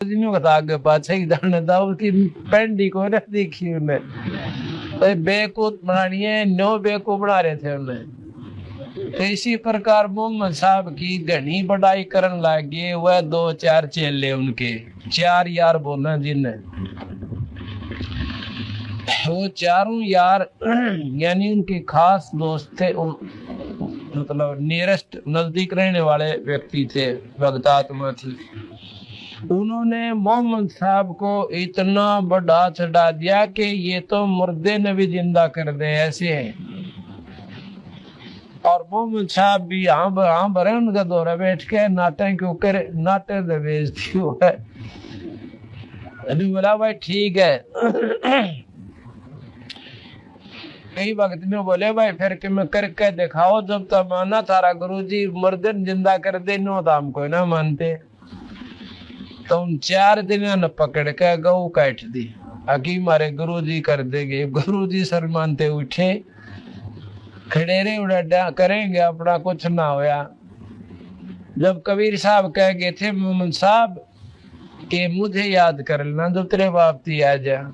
आगे पाछे ही दाने था उसकी पेंडी को ना देखी उन्हें तो बेकूफ बनानी है, नो बेकूफ बना रहे थे उन्हें। तो इसी प्रकार मोहम्मद साहब की घनी बढ़ाई करन लग गए। वह 2-4 चेले उनके 4 यार बोला जिन्हें, वो चारों यार यानी उनके खास दोस्त थे, मतलब नियरेस्ट नजदीक रहने वाले व्यक्ति थे, बगदाद थी। उन्होंने मोहम्मद साहब को इतना बड़ा चढ़ा दिया कि ये तो मुर्दे ने भी जिंदा कर दे ऐसे है। और मोहम्मद साहब भी हाँ भरे उनका दौरा बैठ के नाटे क्यों करे, नाटे तो बेइज्जती है। बोला भाई ठीक है। कई वक्त में बोले भाई फिर कि मैं करके दिखाओ, जब तक माना थारा गुरुजी मुर्दे जिंदा कर दे नो तो हमको ना मानते। तो उन 4 दिन न पकड़ के गऊ काट दी, आगे मारे गुरुजी कर देंगे। गुरुजी शर्मानते उठे, खड़े रहे, उड़ा करेंगे अपना कुछ ना होया। जब कबीर साहब कह गए थे मोहम्मद साहब कि मुझे याद कर लेना जब तेरे बाप थी आ जा,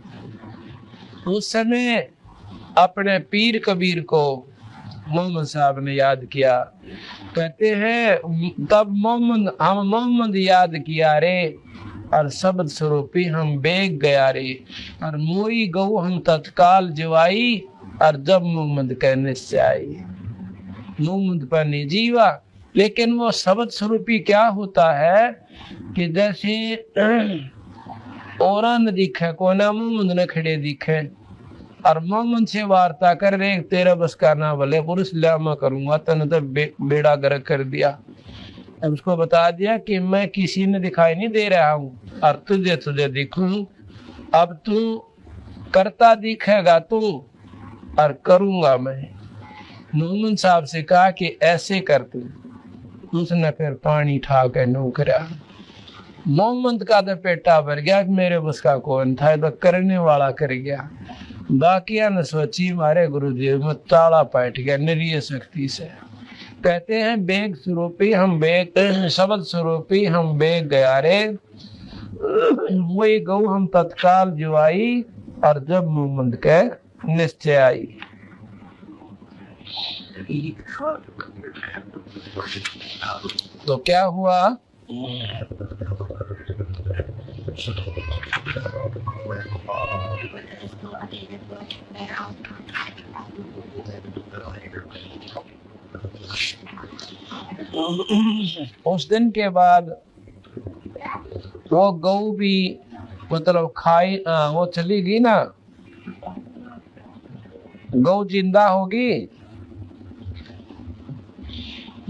उस समय अपने पीर कबीर को मोहम्मद साहब ने याद किया। कहते हैं तब मोहम्मद याद किया रे, और शब्द स्वरूपी हम बेग गया रे, और मोई गऊ हम तत्काल जवाई, और जब मोहम्मद कहने से आई। मोहम्मद पर नहीं जीवा, लेकिन वो शब्द स्वरूपी क्या होता है कि जैसे और न दिखे को ना मोहम्मद ने खड़े दिखे, और मोहम्मद से वार्ता कर रहे तेरा बस का ना भले पुरुष लामा करूंगा, तने तो बेड़ा गर्क कर दिया। अब उसको बता दिया कि मैं किसी ने दिखाई नहीं दे रहा हूँ, और तुझे दिखूं। अब तू करता दिखेगा तू, और करूंगा मैं। मोहम्मद साहब से कहा कि ऐसे कर तू। उसने फिर पानी ठा के नो करा। मोहम्मद का तो पेटा भर गया, मेरे बस का कौन था, तो करने वाला कर गया। बाकिया ने सोची मारे गुरुजी में ताला पैठ गया निरीय शक्ति से। कहते हैं बेग स्वरूपी हम बेग, शब्द स्वरूपी हम बेग गया रे, वही गऊ हम तत्काल जुआई, और जब मोहम्मद के निश्चय आई। तो क्या हुआ, उस दिन के बाद वो गऊ भी मतलब खाई, वो चली गई ना, गौ जिंदा होगी।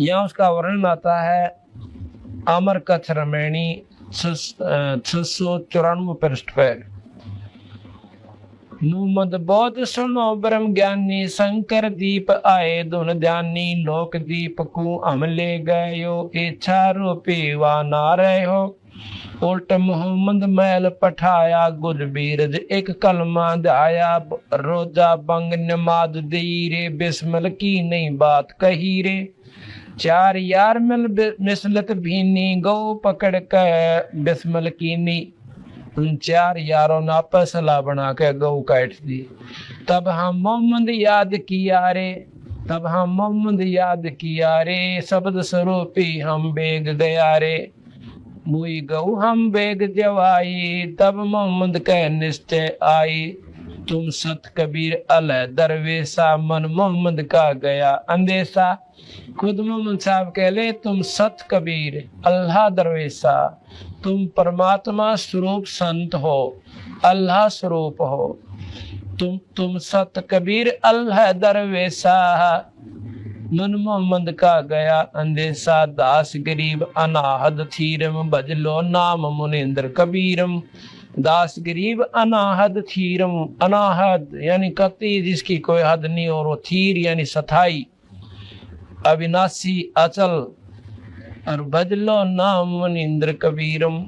यहाँ उसका वर्णन आता है अमर कथ रमैणी 694 पृष्ठ पे। मोहम्मद बौद्ध सुनो ब्रह्म ज्ञानी, शंकर दीप आए धुन ध्यानी, लोक दीप को हम ले गयो, इच्छा रूपी वा ना रहे हो। उल्ट मोहम्मद मैल पठाया, गुज बीरज एक कलमा दाया, रोजा बंग नमाज दी रे, बिस्मिल की नहीं बात कही रे। 4 यार मिल मिसलत भीनी, गौ पकड़ के बिस्मिल कीनी। उन 4 यारों ने आपस सलाह बना के गौ काट दी। तब हम मोहम्मद याद किया रे, तब हम मोहम्मद याद किया रे, शब्द स्वरूपी हम बेग गया रे। मुई गऊ हम बेग जवाई, तब मोहम्मद के निश्चय आई। तुम सत कबीर अल दरवेशा, मन मोहम्मद का गया अंदेशा। खुद मोहम्मद साहब कह ले तुम सत कबीर अल्लाह दरवेशा, तुम परमात्मा स्वरूप संत हो, अल्लाह स्वरूप हो। तुम सत कबीर अल्लाह दरवेशा, मन मोहम्मद का गया अंदेशा। दास गरीब अनाहद थीरम, भजलो नाम मुनिंद्र कबीरम। दास गरीब अनाहद थीरम, अनाहद यानी कति जिसकी कोई हद नहीं, और वो थीर यानी सथाई, अविनाशी अचल, और भजलो नाम मुनिंद्र कबीरम।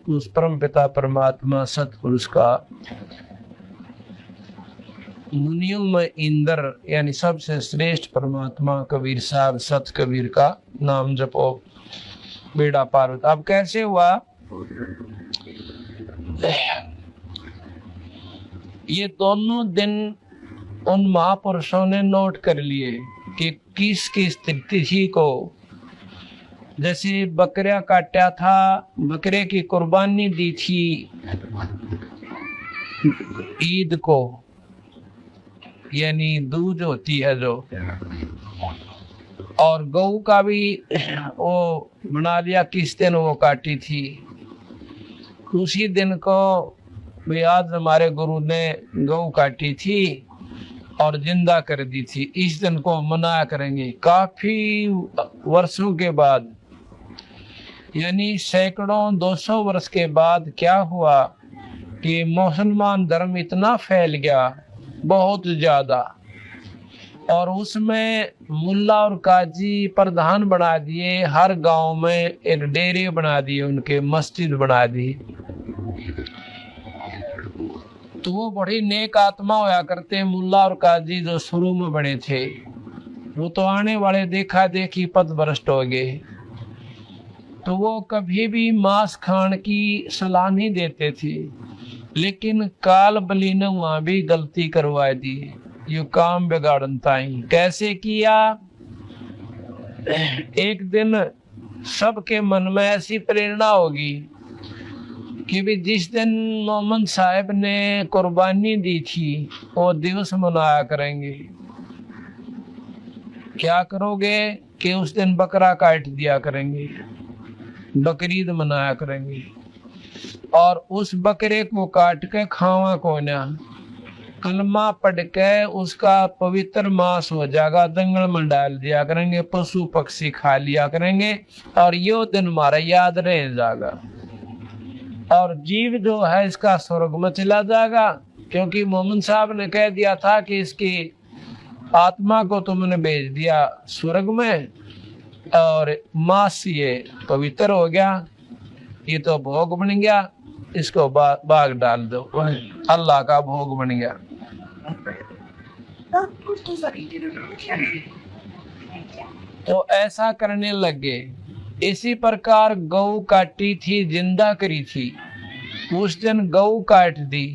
उस परम पिता परमात्मा सतपुरुष का मुनियों में इंद्र यानी सबसे श्रेष्ठ परमात्मा कबीर साहब सत कबीर का नाम जपो, बेड़ा पार होता। अब कैसे हुआ ये दोनों दिन उन महापुरुषों ने नोट कर लिए कि किस किस तिथि को, जैसे बकरा काटा था, बकरे की कुर्बानी दी थी ईद को, यानी दूध होती है जो, और गऊ का भी वो बना लिया किस दिन वो काटी थी। उसी दिन को भी आज हमारे गुरु ने गऊ काटी थी और जिंदा कर दी थी। इस दिन को मनाया करेंगे काफी वर्षों के बाद, यानी सैकड़ों 200 वर्ष के बाद क्या हुआ कि मुसलमान धर्म इतना फैल गया, बहुत ज्यादा, और उसमें मुल्ला और काजी प्रधान बना दिए। हर गांव में एक डेरे बना दिए, उनके मस्जिद बना दी। तो वो बड़ी नेक आत्मा होया करते मुल्ला और काजी जो शुरू में बने थे। वो तो आने वाले देखा देखी पथभ्रष्ट हो गए। तो वो कभी भी मांस खाने की सलाह नहीं देते थे, लेकिन काल बली ने वहां भी गलती करवा दी। ये काम बिगाड़न ताई कैसे किया? एक दिन सबके मन में ऐसी प्रेरणा होगी कि भी जिस दिन मोहम्मद साहब ने कुर्बानी दी थी वो दिवस मनाया करेंगे। क्या करोगे कि उस दिन बकरा काट दिया करेंगे, बकरीद मनाया करेंगे, और उस बकरे को काट के खावा को ना, कलमा पढ़ के उसका पवित्र मांस हो जाएगा, दंगल में डाल दिया करेंगे, पशु पक्षी खा लिया करेंगे, और यो दिन हमारा याद रह जाएगा। और जीव जो है इसका स्वर्ग में चला जाएगा, क्योंकि मोहम्मद साहब ने कह दिया था कि इसकी आत्मा को तुमने भेज दिया स्वर्ग में, और मांस ये पवित्र हो गया, ये तो भोग बन गया, इसको बाग डाल दो, अल्लाह का भोग बन गया। तो ऐसा करने लगे। इसी प्रकार गऊ काटी थी, जिंदा करी थी, उस दिन गऊ काट दी।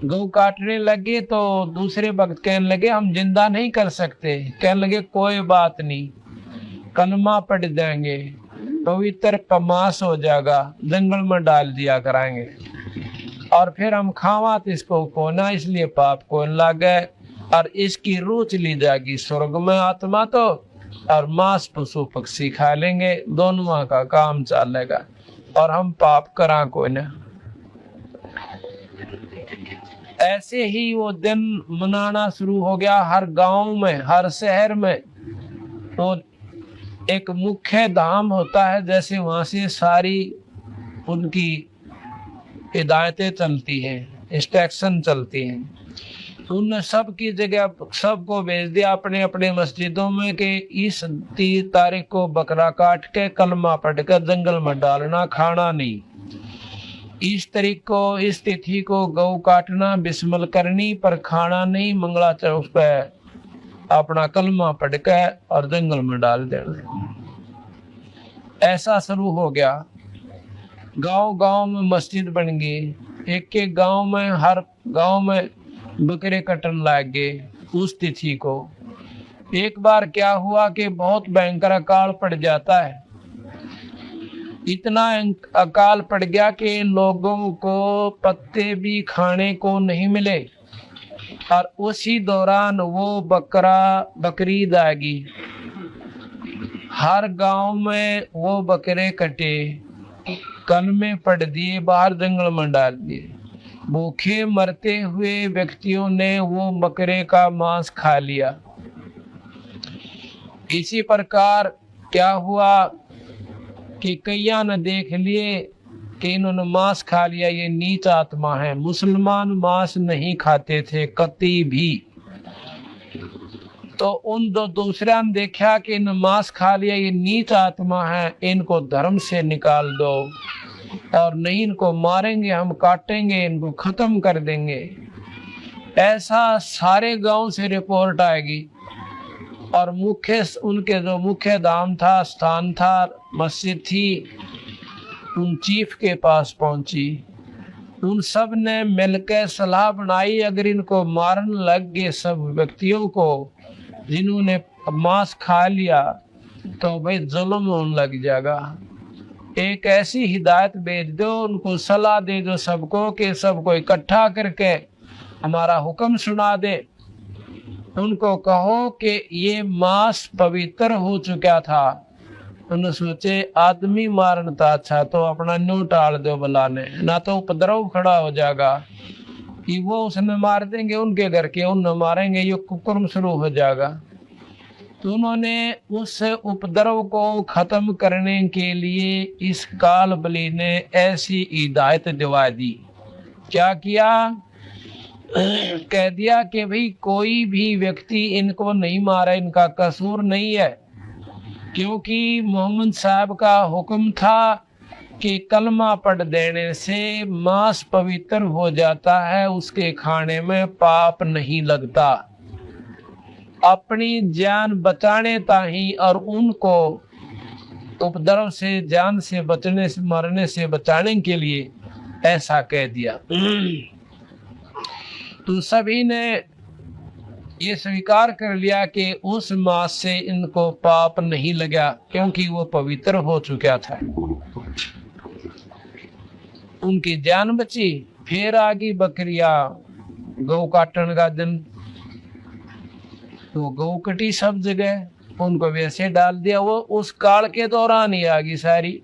गऊ काटने लगे तो दूसरे वक्त कहने लगे हम जिंदा नहीं कर सकते। कहने लगे कोई बात नहीं, कलमा पढ़ देंगे, पवित्र पमास हो जाएगा, जंगल में डाल दिया कराएंगे, और फिर हम खावा तो इसको कोना, इसलिए पाप को लागे, और इसकी रूह चली जाएगी स्वर्ग में आत्मा तो, और मांस पशु पक्षी खा लेंगे, दोनों का काम चलेगा, और हम पाप करा को न। ऐसे ही वो दिन मनाना शुरू हो गया हर गांव में, हर शहर में। तो एक मुख्य धाम होता है, जैसे वहां से सारी उनकी हिदायतें चलती हैं, इंस्ट्रक्शन चलती हैं। उन सब की जगह सबको भेज दिया अपने अपने मस्जिदों में कि इस 30 तारीख को बकरा काट के कलमा पढ़ कर जंगल में डालना, खाना नहीं। इस तारीख को, इस तिथि को गौ काटना, बिस्मिल करनी, पर खाना नहीं। मंगला चौथ पे अपना कलमा पढ़ के और जंगल में डाल देना। ऐसा शुरू हो गया। गांव गांव में मस्जिद बन गई। एक एक गांव में, हर गांव में बकरे कटन लग गए उस तिथि को। एक बार क्या हुआ कि बहुत भयंकर अकाल पड़ जाता है। इतना अकाल पड़ गया कि लोगों को पत्ते भी खाने को नहीं मिले, और उसी दौरान वो बकरीद आ गई। हर गांव में वो बकरे कटे, कलमे पढ़ दिए, बाहर जंगल में डाल दिए। भूखे मरते हुए व्यक्तियों ने वो बकरे का मांस खा लिया। इसी प्रकार क्या हुआ कि कईया ने देख लिए कि इन्होंने मांस खा लिया, ये नीच आत्मा है। मुसलमान मांस नहीं खाते थे कति भी। तो उन दूसरा ने देखा कि इन मांस खा लिया, ये नीच आत्मा है, इनको धर्म से निकाल दो, और नहीं इनको मारेंगे, हम काटेंगे, इनको खत्म कर देंगे। ऐसा सारे गांव से रिपोर्ट आएगी। और उनके जो मुख्य धाम था, स्थान था, मस्जिद थी, उन चीफ के पास पहुंची। उन सब ने मिलकर सलाह बनाई, अगर इनको मारने लग गए सब व्यक्तियों को जिन्होंने मांस खा लिया तो भाई जुल्म होने लग जाएगा। एक ऐसी हिदायत भेज दो, उनको सलाह दे दो सबको कि सबको इकट्ठा करके हमारा हुक्म सुना दे। उनको कहो कि ये मांस पवित्र हो चुका था। उन्होंने सोचे आदमी मारना था, अच्छा तो अपना न्यू टाल दो बुलाने, ना तो उपद्रव खड़ा हो जाएगा कि वो उसने मार देंगे उनके घर के, उन्हें मारेंगे, ये कुकर्म शुरू हो जाएगा। तो उन्होंने उस उपद्रव को खत्म करने के लिए इस काल बलि ने ऐसी हिदायत दिवा दी। क्या किया? कह दिया कि भाई कोई भी व्यक्ति इनको नहीं मारा, इनका कसूर नहीं है, क्योंकि मोहम्मद साहब का हुक्म था कि कलमा पढ़ देने से मांस पवित्र हो जाता है, उसके खाने में पाप नहीं लगता। अपनी जान बचाने ताही और उनको उपद्रव से, जान से बचने से, मरने से बचाने के लिए ऐसा कह दिया। तो सभी ने ये स्वीकार कर लिया कि उस मांस से इनको पाप नहीं लगा, क्योंकि वो पवित्र हो चुका था। उनकी जान बची। फिर आ गई बकरिया, गौ काटने का दिन, तो गौ कटी सब जगह, उनको वैसे डाल दिया। वो उस काल के दौरान ही आ गई सारी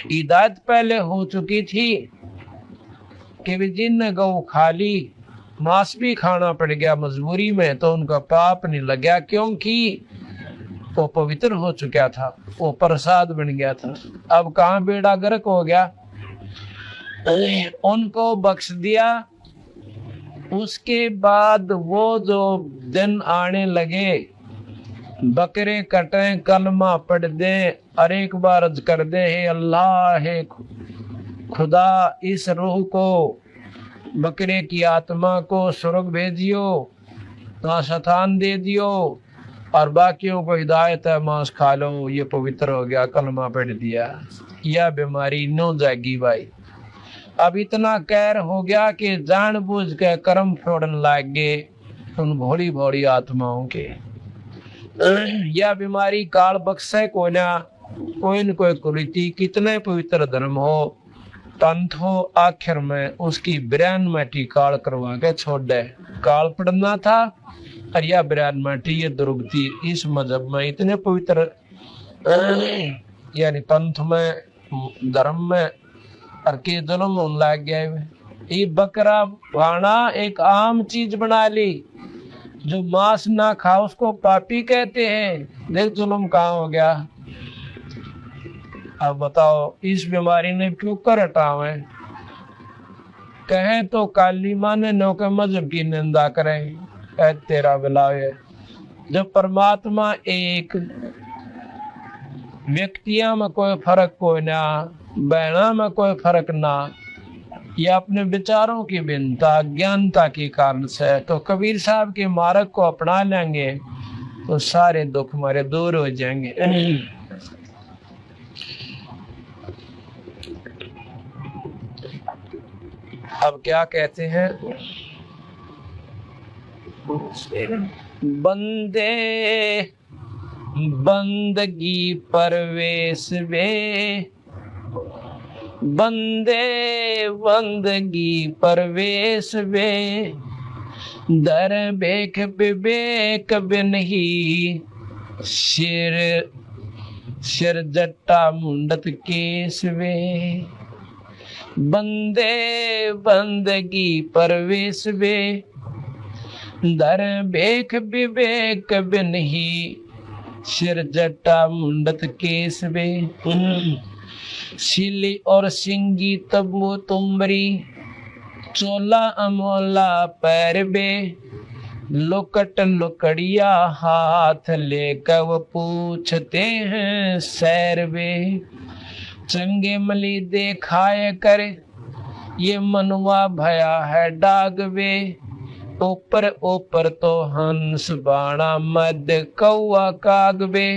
हिदायत। पहले हो चुकी थी कि जिन गौ खा ली, मांस भी खाना पड़ गया मजबूरी में, तो उनका पाप नहीं लगा, क्योंकि वो पवित्र हो चुका था, वो प्रसाद बन गया था। अब कहाँ बेड़ा गर्क हो गया, उनको बख्श दिया। उसके बाद वो जो दिन आने लगे, बकरे कटे, कलमा पढ़ दे और एक बार अर्ज कर दे, हे अल्लाह, हे खुदा, इस रूह को, बकरे की आत्मा को स्वर्ग भेजियो, वहाँ शतान दे दियो, और बाकियों को हिदायत है मांस खा लो, ये पवित्र हो गया, कलमा पढ़ दिया, यह बीमारी न जाएगी भाई। अब इतना कहर हो गया कि जानबूझ के कर्म फोड़न लग गए उन भोली भोली आत्माओं के। यह बीमारी काल बख्शे को ना, कोई न कोई कुरीति, कितने पवित्र धर्म हो, पंथ हो, आखिर में उसकी बिरान माटी काल करवा के छोड़ दे। काल पढ़ना था और यह बिरान माटी, ये दुर्गति इस मजहब में इतने पवित्र, यानी पंथ में, धर्म में, और के जुल्म होने लग गया। ये बकरा खाना एक आम चीज बना ली, जो मांस ना खा उसको पापी कहते हैं। देख जुल्म कहाँ हो गया। अब बताओ इस बीमारी ने क्यों कर हटावे? कहें तो काली माँ ने नौके मजहब की निंदा करें, तेरा बिलावे। जब परमात्मा एक, व्यक्तियों में कोई फर्क कोई ना, बहना में कोई फर्क ना, या अपने विचारों की भिन्नता, अज्ञानता के कारण से, तो कबीर साहब के मार्ग को अपना लेंगे तो सारे दुख हमारे दूर हो जाएंगे। अब क्या कहते हैं? बंदे बंदगी परवेश वे, बंदे बंदगी परवेश वे, दर बेख विवेक बिन ही, सिर जट्टा मुंडत केस वे। बंदे बंदगी परवेश वे, दर बेख विवेक बिन ही, सिर जट्टा मुंडत केस वे। सिली और सिंगी तबो तुमरी, चोला अमोला पैर बे, लुकट लुकड़िया हाथ लेकर वो पूछते हैं सैर बे। चंगे मली देखाए कर ये मनवा भया है डाग वे, ऊपर ऊपर तो हंस बाणा मध्य कौआ काग वे।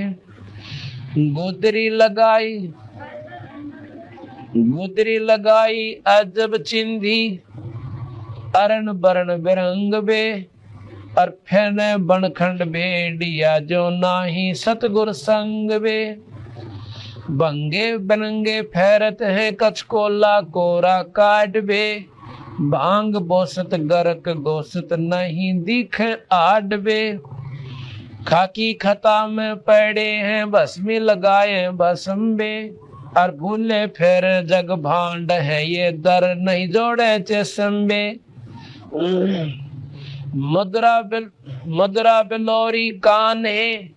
गोदरी लगाई गुदरी लगाई अजब चिंधी, अरण बरण बिरंग बे, और फैन बनखंड बेडिया जो नाही सतगुर संग बे। बंगे बनंगे फेरत है कछ कोला कोरा काट बे, भांग बोसत गरक गोसत नहीं दिख आड बे। खाकी खता में पड़े हैं भस्मी लगाए भस्म बे, और भूले फिर जग भांड है ये दर नहीं जोड़े चेसम्बे। मदरा बिलोरी कान है,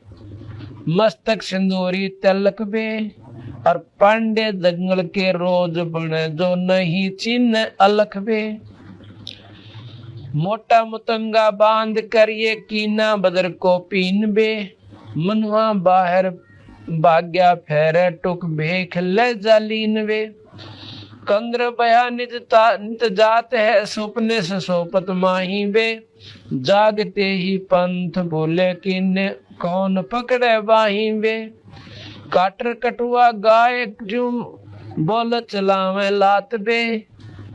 मस्तक सिंदूरी तिलक बे, और पांडे जंगल के रोज बने जो नहीं चिन्ह अलख बे। मोटा मुतंगा बांध कर ये कीना बदर को पीन बे, मनवा बाहर भाग्या फेरे टुक भेख ले जालीन बे। कंद्र बया नित जात है सुपने से सोपत माही बे, जागते ही पंथ बोले किन्ने कौन पकड़े बाही बे। काटर कटुआ गाय जुम बोल चलावे लात बे,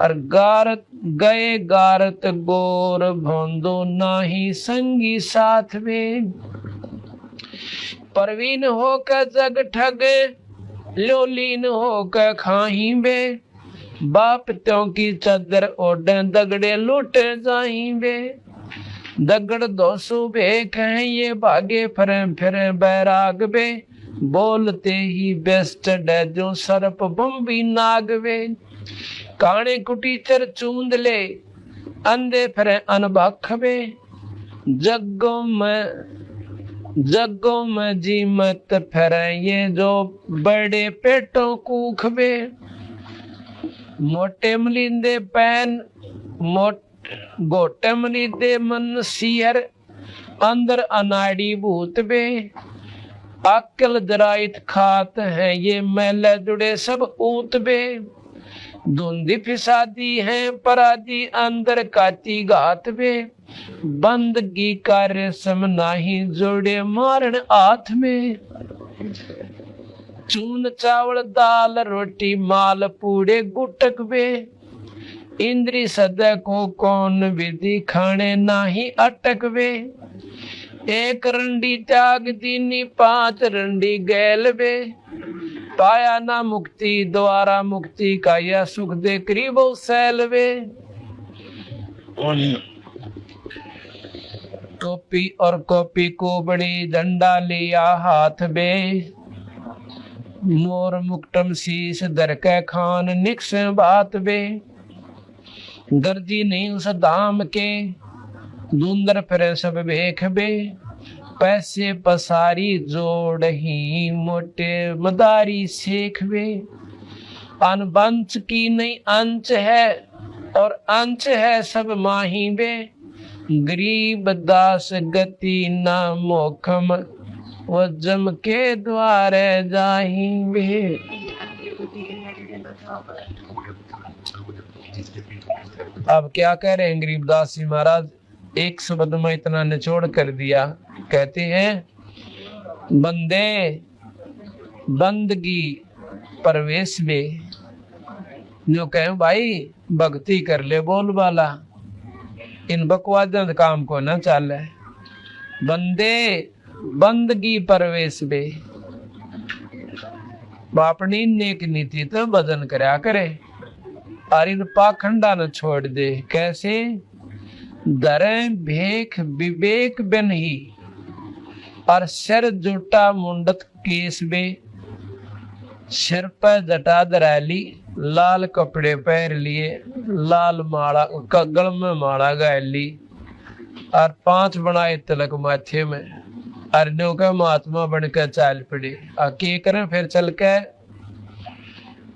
और गारत गए गारत गोर भोंदो नाही संगी साथ बे। परवीन होकर जग ठग लोलीन होकर खाही बे, बाप त्यों की चादर ओढ़े दगड़े लूट जाही बे। दगड़ दोसु भेख हैं ये भागे फिरे बैराग बे, बोलते ही बेस्ट डैजो सरप बम्बी नाग बे। काने कुटीचर चूंद ले अंधे फिरे अनबख बे, जग्गों में जी मत फिरे ये जो बड़े पेटों कूख बे। मोटे मलिंदे पैन गोटे मलिंदे मन सियर, अंदर अनाड़ी भूत बे। अक्ल दराइत खात है ये मैले जुड़े सब ऊत बे। धुंधी फिसादी है परादी अंदर काती घात बे, बंदगी कार्य सम नाही जोड़े मारण हाथ में। चून चावल दाल रोटी माल पूड़े गुटक बे, इंद्री सदा को कौन विधि खाने नाही अटक बे। एक रंडी त्याग दीनी 5 रंडी गैल बे, पाया ना मुक्ति द्वारा मुक्ति का यह सुख दे करीबो सैल बे। टोपी और कॉपी को बड़ी डंडा लिया हाथ बे, मोर मुक्तम शीश दर के खान निक्स बात बे। दर्जी नहीं उस दाम के दूंदर फिरे सब भेख बे, पैसे पसारी जोड़ ही मोटे मदारी सेख बे। अनबंच की नहीं अंच है और अंच है सब माही बे, गरीब दास गति ना मोखम वो जम के द्वारे जाएंगे। अब क्या कह रहे हैं गरीबदास जी महाराज, एक शब्द में इतना निचोड़ कर दिया। कहते हैं बंदे बंदगी परवेश में जो कहे भाई भक्ति कर ले बोल वाला, इन बकवाद काम को ना चल। बंदे बंदगी परवेश बे, अपनी नेक नीति तो बदन करया करे और इन पाखंडा न छोड़ दे। कैसे दरे भेख विवेक बिन ही, और सिर जुटा मुंडत केस बे। सिर पर जटा दराली, लाल कपड़े पहन लिए, लाल माला गल में माला गाय ली, और 5 बनाए तिलक माथे में, अर्नो का महात्मा बनकर चाल पड़े। और के करें फिर चल के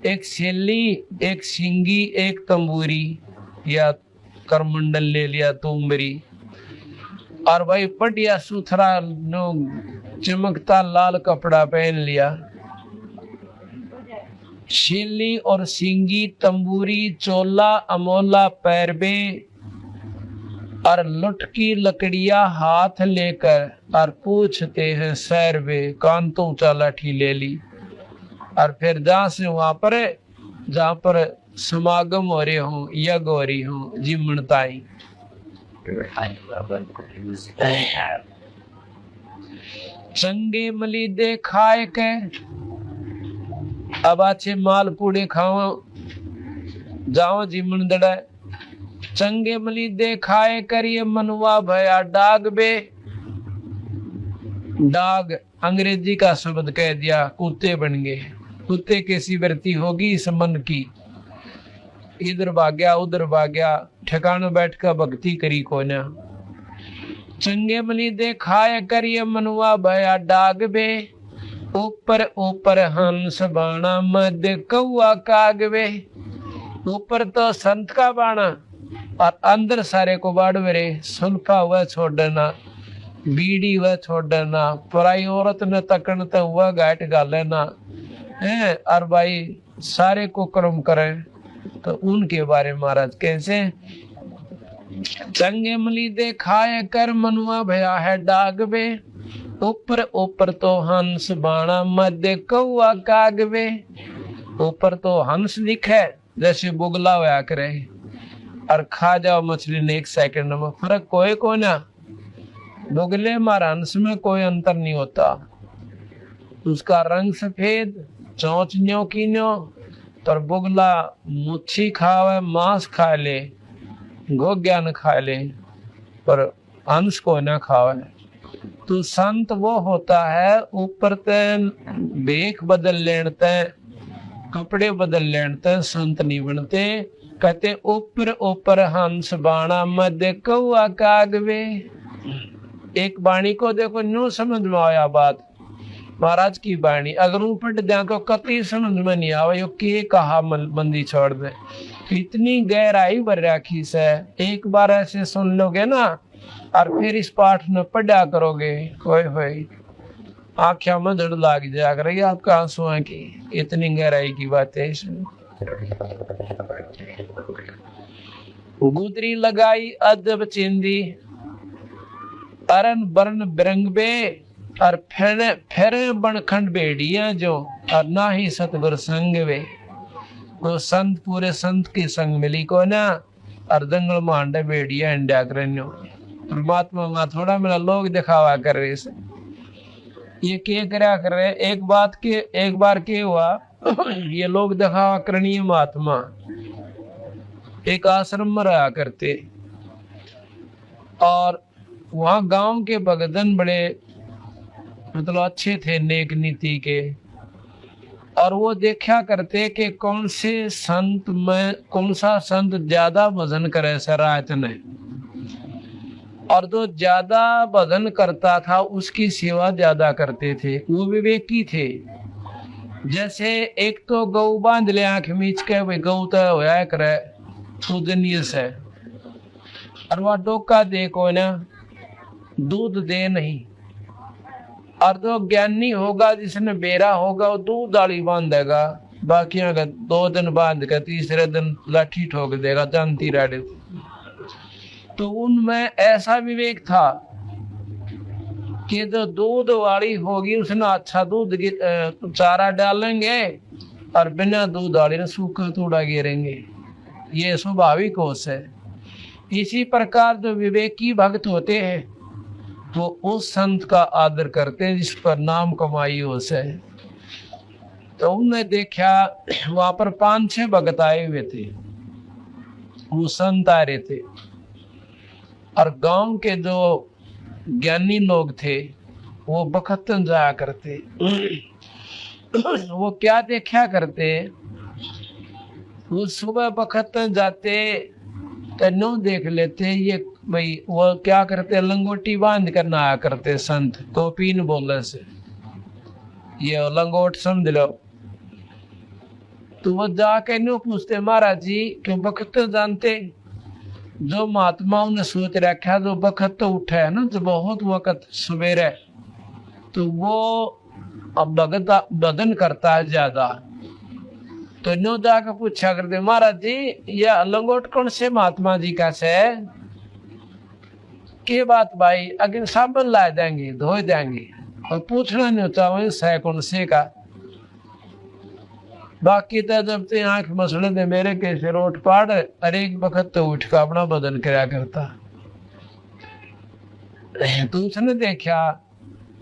एक सेली, एक सिंगी, एक तंबूरी या करमंडल ले लिया तुमरी, और भाई पटिया सुथरा नो चमकता लाल कपड़ा पहन लिया। शिली और सिंगी, तंबूरी, चोला, अमोला पैरबे, और लुटकी लकड़ियां हाथ लेकर और पूछते हैं सैरवे, कांतों चा लाठी ले ली। और फिर जहां से वहां पर जहाँ पर समागम हो रहे हों, यज्ञ हो रही हों, जीवनताई चंगे मली दे खाए के अब अच्छे माल पूड़े खाओ जाओ जीवन दड़ा चंगे मली दे खाए करिए मनवा भया डाग बे। डाग अंग्रेजी का शब्द कह दिया, कुत्ते बन गए। कुत्ते कैसी वृत्ति होगी इस मन की, इधर भाग्या उधर भाग्या, ठिकाने बैठ कर भक्ति करी को ना। चंगे मली दे खाए करिए मनवा भया डाग बे। ऊपर ऊपर हंस बाणा मध्य कौआ कागवे। ऊपर तो संत का बाणा और अंदर सारे को बाड़वरे। सुल्फा हुआ छोड़ना, बीड़ी हुआ छोड़ना, पराई औरत ने तकन तो हुआ घाट गालेना है। और भाई सारे को कर्म करे तो उनके बारे में महाराज कैसे चंगे मली दे खाए कर मनुआ भया है डागवे। ऊपर ऊपर तो हंस बाणा मध्य कौआ कागवे। ऊपर तो हंस दिखे जैसे बुगला हुआ करे और खा जाओ मछली ने 1 सेकंड में, फर्क कोई को ना। बुगले मार हंस में कोई अंतर नहीं होता। उसका रंग सफेद, चोंच न्यो की न्यो, तो बुगला मुच्छी खावे, मांस खा ले, गोग्या न खा ले, पर हंस को न खावे। तो संत वो होता है ऊपर ते भेख बदल लेते, कपड़े बदल लेते, संत नहीं बनते। कहते ऊपर ऊपर हंस बाणा मध्य कौआ कागवे। एक बाणी को देखो न्यू समझ में आया बात महाराज की बाणी, अगर ऊपर दिया तो कति समझ में नहीं आवे यो के कहा बंदी छोड़ दे। इतनी गहराई भर राखी से एक बार ऐसे सुन लोगे ना और फिर इस पाठ में पढ़ा करोगे, कोई होई आँखों में धड़ लाग जाया करेगी आपका आंसुओं की, इतनी गहराई की बात है इसमें। गुदरी लगाई अदब चिंदी अरन बरन बिरंग बे। और फिर बनखंड बेड़िया जो और ना ही सतगुर संग वे। वो संत पूरे संत की संग मिली को ना और जंगल मांडे बेड़िया इंडिया करन्यो। परमात्मा में थोड़ा मेरा लोग दिखावा कर रहे से ये क्या करया कर रहे। एक बार के हुआ ये लोग दिखावा करनी महात्मा एक आश्रम में रहा करते और वहाँ गांव के भगतन बड़े मतलब अच्छे थे, नेक नीति के। और वो देखा करते कि कौन सा संत ज्यादा भजन करे सरायत ने, और जो ज्यादा भजन करता था उसकी सेवा ज्यादा करते थे। वो विवेकी थे। जैसे एक तो गऊ बांध ले आंख मीच के, भाई गऊ तो होया करे पूजनीय से, और वह डोका दे को ना दूध दे नहीं। और जो ज्ञानी होगा जिसने बेरा होगा वो दूध डाली बांधेगा, बाकी अगर 2 दिन बांध के तीसरे दिन लाठी ठोक देगा जानती राडे। तो उनमें ऐसा विवेक था कि जो दूध वाली होगी उसने अच्छा दूध चारा डालेंगे और बिना दूध वाली ने सूखा थोड़ा गिरेंगे। ये स्वाभाविक होश है। इसी प्रकार जो विवेकी भक्त होते हैं वो उस संत का आदर करते हैं जिस पर नाम कमाई होश है। तो उन्होंने देखा वहां पर 5-6 भक्त आए हुए थे, वो संत आ रहे थे। और गांव के जो ज्ञानी लोग थे वो बखतन जाया करते। वो क्या देखा करते, वो सुबह बखतन जाते तो नो देख लेते ये भाई वो क्या करते, लंगोटी बांध कर नहाया करते संत, कोपीन बोलने से ये लंगोट समझ लो। तो वो जाके नो पूछते महाराज जी क्यों बखतन जानते। जो महात्माओं ने सोच रखा जो बखत तो उठा है ना, जो बहुत वक्त सवेरे, तो वो अब बदन करता है ज्यादा। तो नो जाकर पूछा करते महाराज जी यह लंगोट कौन से महात्मा जी का से के बात भाई, अगर साबुन ला देंगे धो देंगे और पूछना नहीं होता वही सह कौन से का। बाकी तो जब ते आंख मसले दे मेरे के सिर उठ पाड़, अरे एक वक्त तो उठ का अपना बदन कराया करता। तो उसने देखा,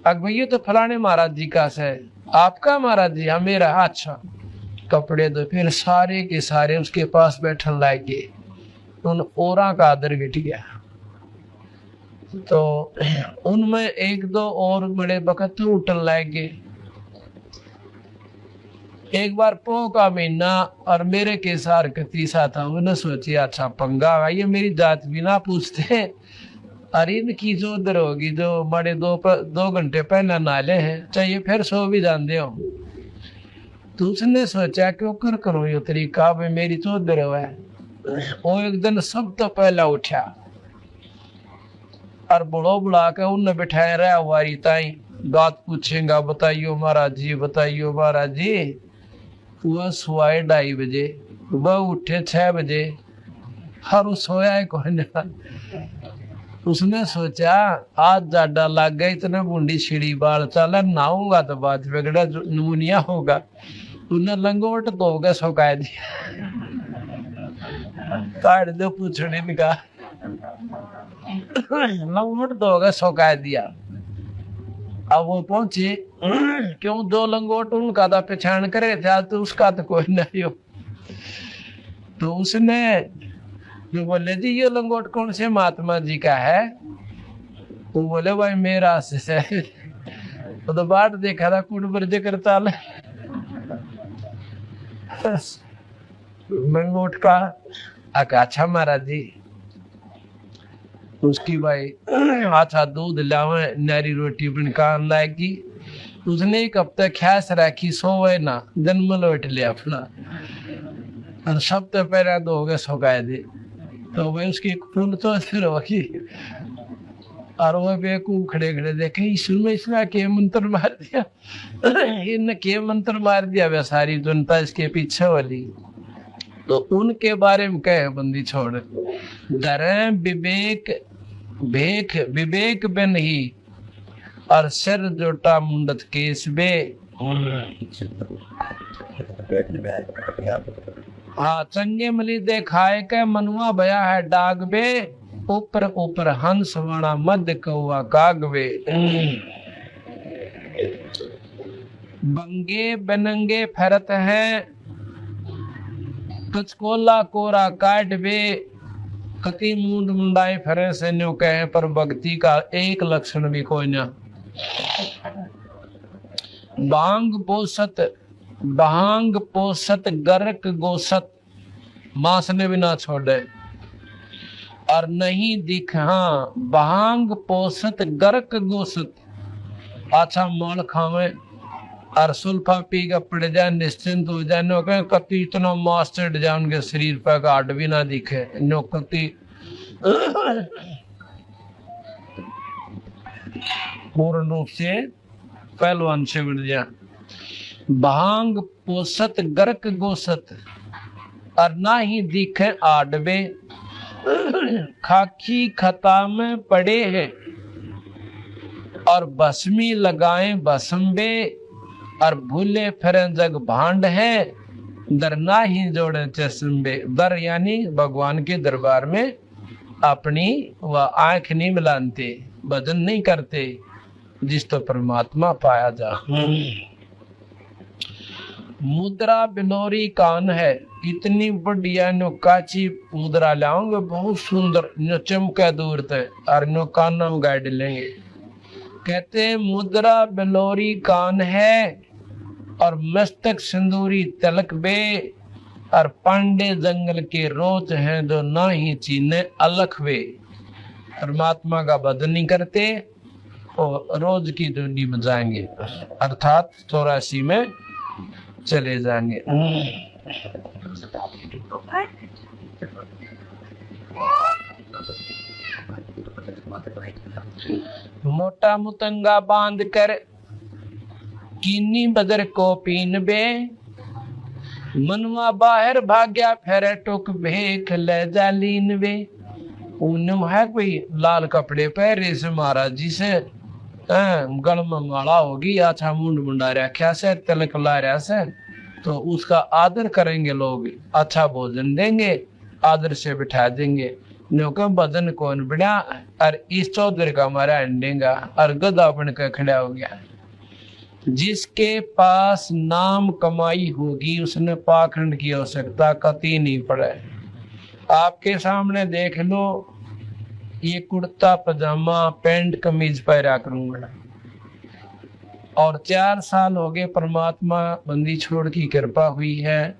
अग भैया तो फलाने महाराज जी का है। आपका महाराज जी? हाँ मेरा। अच्छा, कपड़े दो। फिर सारे के सारे उसके पास बैठन लाग गए। उन औरा का आदर घट गया। तो उनमें एक दो और बड़े वक्त उठन लाग गए। एक बार पो का महीना और मेरे के सार तीसरा था। उन्होंने सोची अच्छा पंगा, ये मेरी जात भी ना पूछते, अरे इनकी जो उधर होगी जो बड़े 2 घंटे पहले नाले हैं, चाहिए फिर सो भी जानते हो। तो उसने सोचा क्यों कर करो ये तरीका, भाई मेरी तो उधर है। वो एक दिन सब तो पहला उठा और बुढ़ो बुढ़ा के उनने बिठाया रहा हमारी ताई, बात पूछेगा, बताइयो महाराज जी, बताइयो महाराज जी। वह सोए 2:30 बजे, वह उठे 6 बजे, हर सोया है कोई ना। उसने सोचा आज जाडा लग गया, इतने बूंदी छिड़ी बाल चला, नहाऊंगा तो बात बिगड़ा, नमूनिया होगा। उन्हें लंगोट धो के सुखा दिया, काट दो पूछने का, लंगोट धो के सुखा दिया। अब वो पहुंचे, क्यों 2 लंगोट उनका था पहचान करे थे, तो उसका तो कोई नहीं हो। तो उसने जो बोले जी ये लंगोट कौन से महात्मा जी का है? वो बोले भाई मेरा से। तो बाट देखा था कुट बर्जे करता लंगोट का। अच्छा महाराज जी। उसकी भाई अच्छा दूध लावे, नारी रोटी बनका लाएगी। उसने एक हफ्ते ख्यास रखी, सोवे ना, जन्म लौट लिया अपना, और सब तो पैरा दो गए सुखाए दे। तो भाई उसकी खून तो फिर होगी। और वो बेकूफ खड़े खड़े देखे, इसमें के मंत्र मार दिया, इनने के मंत्र मार दिया। वे सारी जनता इसके पीछे वाली। तो उनके बारे में कहे बंदी छोड़, डरे विवेक बे नहीं, और सिर जोटा मुंडत केस बे। हाँ चंगे मली देखाए के मनुआ भया है डाग बे, ऊपर ऊपर हंस वाणा मध्य कौआ कागवे। बंगे बनंगे फरत है, कचकोला कोरा काट बे, कति मुंड मुंडाई फरे से न्यू कहे, पर भक्ति का एक लक्षण भी कोई ना। भांग पोसत गरक गोसत, मांस ने भी ना छोड़े और नहीं दिख। हाँ भांग पोसत गरक गोसत, अच्छा माल खावे और सुल्फा पी के पड़ जाए, निश्चिंत हो जाए। कति इतना मांस चढ़ जाए उनके शरीर पर, गाढ़ भी ना दिखे। नो कति पूर्ण रूप से पहलवान से बढ़ जाए। भांग पोसत गरक गोसत, और ना ही दिखे आडवे, खाकी खता में पड़े हैं, और भस्मी लगाए भस्मबे, और भूले फिरे जग भांड है, दर ना ही जोड़े चश्मे। दर यानी भगवान के दरबार में अपनी वह आंख नहीं मिलाते, भजन नहीं करते, जिस तो परमात्मा पाया जा। मुद्रा बिलोरी कान है, इतनी बढ़िया नो काची मुद्रा लाओगे, बहुत सुंदर, नो चमका दूर तक, और नो कान में गाड़ लेंगे। कहते मुद्रा बिलोरी कान है, और मस्तक सिंदूरी तिलक बे, और पांडे जंगल के रोज हैं जो ना ही चीने अलख वे। परमात्मा का भजन नहीं करते और रोज की दुनिया में जाएंगे, अर्थात 84 में चले जाएंगे। मोटा मुतंगा बांध कर कीनी बदर को पीन बे, मनवा बाहर भाग्या फेरे टुक भेख ले जालीन वे। उन्हें है कोई लाल कपड़े पहरे से महाराज जी से, गल में माला होगी, अच्छा मुंड मुंडा रखा से, तिलक ला रहा से, तो उसका आदर करेंगे लोग, अच्छा भोजन देंगे, आदर से बिठा देंगे। न्योका बदन कौन बढ़ा और इस चौधरी का हमारा अंडेगा और गधा बन कर खड़ा हो गया। जिसके पास नाम कमाई होगी उसने पाखंड की आवश्यकता कतई नहीं पड़े। आपके सामने देख लो, ये कुर्ता पजामा पैंट कमीज पहरा करूंगा और 4 साल हो गए परमात्मा बंदी छोड़ की कृपा हुई है,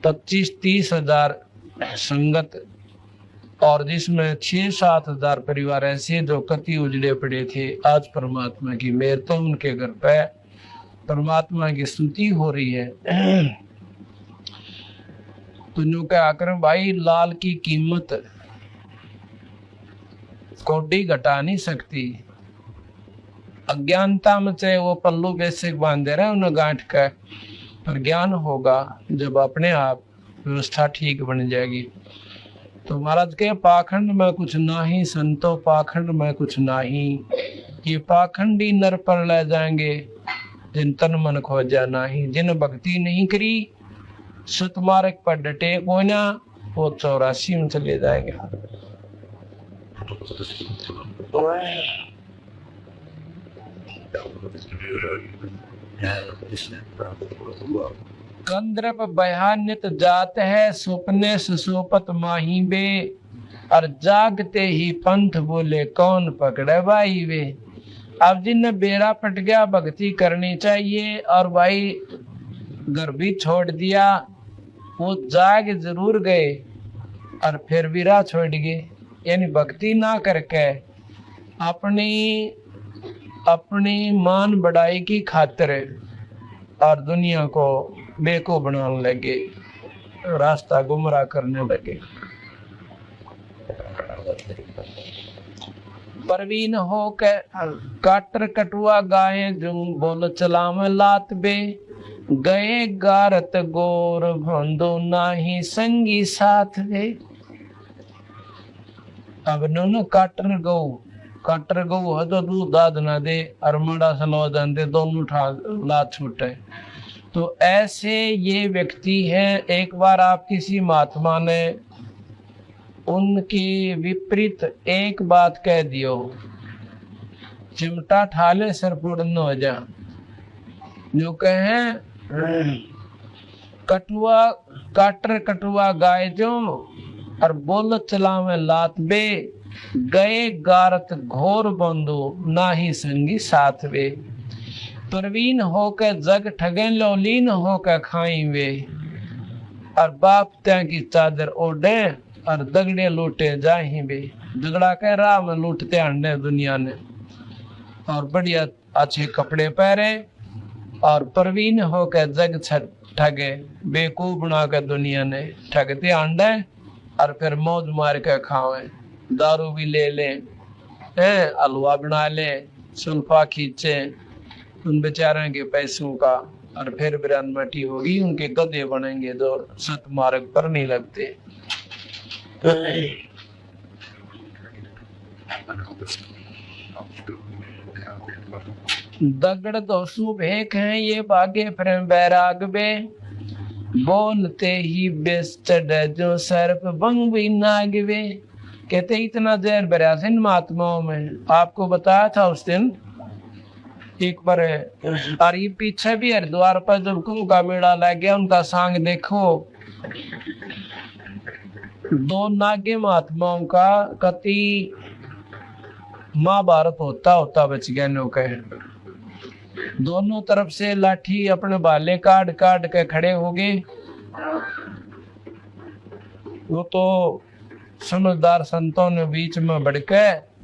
25-30 हजार संगत और जिसमें 6-7 हजार परिवार ऐसे जो कति उजड़े पड़े थे। आज परमात्मा की मेहर तो उनके घर पे परमात्मा की स्तुति हो रही है। तो न्यू क्या करें भाई, लाल की कीमत कोडी घटा नहीं सकती। अज्ञानता में चाहे वो पल्लू बेसिक बांधे रहे उन्हें गांठ का, पर ज्ञान होगा जब अपने आप व्यवस्था ठीक बन जाएगी। तो महाराज के पाखंड में कुछ नाही, संतो पाखंड में कुछ नाही। ये पाखंडी नर पर ले जाएंगे जिन तन मन खोजा नाही। जिन भक्ति नहीं करी सतमार्ग पर डटे कोना, वो 84 में चले जाएंगे। कंद्रप बयानित जात है सुपने सुसोपत माही बे, और जागते ही पंथ बोले कौन पकड़े भाई वे। अब जिन बेड़ा पट गया भक्ति करनी चाहिए और भाई घर भी छोड़ दिया, वो जाग जरूर गए और फिर भी राह छोड़ गए। यानी भक्ति ना करके अपनी मान बढ़ाई की खातिर और दुनिया को बेको बनाने लगे, रास्ता गुमराह करने लगे। परवीन हो के काटर कटुआ गाये जो बोल चलाम लात बे, गए गारत गोर भंदो नाही संगी साथ वे। अब नो काटर गऊ है तो दूध दाद ना दे और मड़ा सलो जाते दोनों उठा लात छूटे। तो ऐसे ये व्यक्ति है। एक बार आप किसी महात्मा ने उनके विपरीत एक बात कह दियो, चिमटा ठाले सर फोड़न हो जा। जो कहे कटुआ गाय जो और बोल चला में लात बे, गए गारत घोर बंधु ना ही संगी साथ वे। प्रवीण होकर जग ठगे लोलीन होकर खाई वे, और बाप त्या की चादर ओढ़े और दगड़े लूटे जाही वे। झगड़ा कह राह में लूटते अंडे दुनिया ने, और बढ़िया अच्छे कपड़े पहरे और प्रवीण होकर जग ठगे, बेवकूफ बना कर दुनिया ने ठगते अंडे और फिर मौज मार कर खावे। दारू भी ले लें, हलवा बना लें, सुल्फा खींचे उन बेचारों के पैसों का, और फिर बिरान मटी होगी, उनके गधे बनेंगे जो सतमार्ग पर नहीं लगते। दगड़ दोसु भेक हैं ये बागे फिर बैराग बे, बोलते ही बेस चढ़े जो सर्प बंग भी नाग वे। कहते इतना जहर भरा था इन महात्माओं में। आपको बताया था उस दिन एक बार, और ये पीछे भी हरिद्वार पर जब कुंभ का मेला लग गया, उनका सांग देखो, 2 नागे महात्माओं का कति महाभारत होता बच गया। नो कहे दोनों तरफ से लाठी अपने बाले काट के खड़े हो गए। वो तो समझदार संतों ने बीच में बढ़के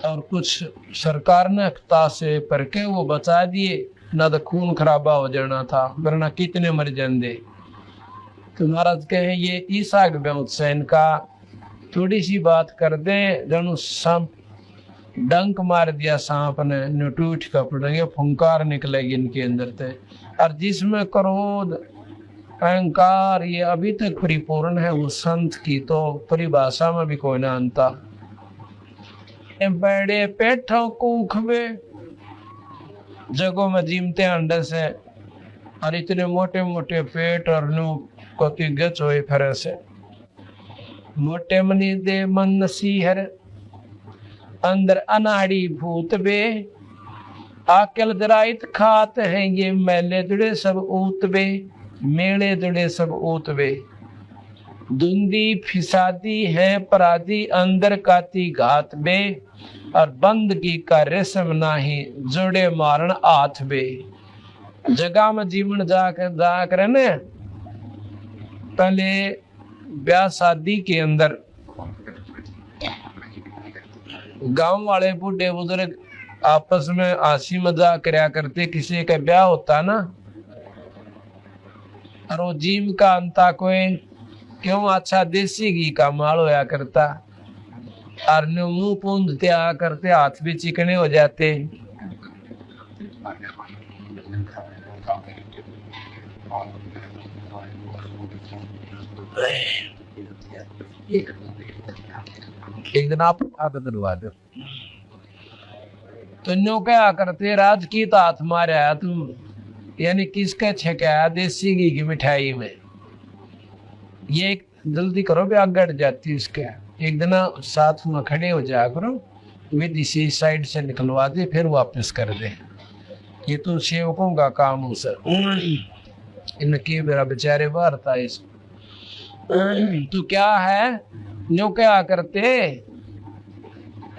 और कुछ सरकार ने अख्ता से परके वो बचा दिए, ना तो खून खराबा हो जाना था, वरना कितने मर जाते। तो महाराज कहे ये ईसा हुसैन का थोड़ी सी बात कर दे, जनु सांप डंक मार दिया सांप ने, टूट का पड़ेंगे, फुंकार निकलेगी इनके अंदर से, और जिसमें क्रोध अहंकार ये अभी तक परिपूर्ण है, वो संत की तो परिभाषा में भी कोई ना अंता। बड़े पेठों कूख में जगों में जीमते अंडे से और इतने मोटे मोटे पेट और नु कोती गच होए फिर से मोटे मनी दे मन नसीहर अंदर अनाड़ी भूत बे आकल दराइत खात है ये मैले दुड़े सब ऊत बे मेले दुड़े सब ऊत बे धुंदी फिसादी है पराधी अंदर काती घात बे और बंदगी का रेशम नाही जोड़े मारण हाथ बे जगह में जीवन जाकर ने पहले ब्याह शादी के अंदर गांव वाले बूढ़े बुजुर्ग आपस में हंसी मजाक करया करते किसी का ब्याह होता ना और वो जीव का अंता कोई क्यों अच्छा देसी घी का माल होया करता और मुंह पूंजते आ करते हाथ भी चिकने हो जाते एक दिन आप बदलवा दो तो न्यो क्या करते राज की तो हाथ मारा तुम यानी किसका छकाया देसी घी की मिठाई में ये एक जल्दी करो भी आग जाती इसके एक दिन साथ में खड़े हो जाया करो विधि से साइड से निकलवा दे फिर वापस कर दे ये तो सेवकों का काम हो सर इनके मेरा बेचारे बाहर था इस तो क्या है न्यो क्या करते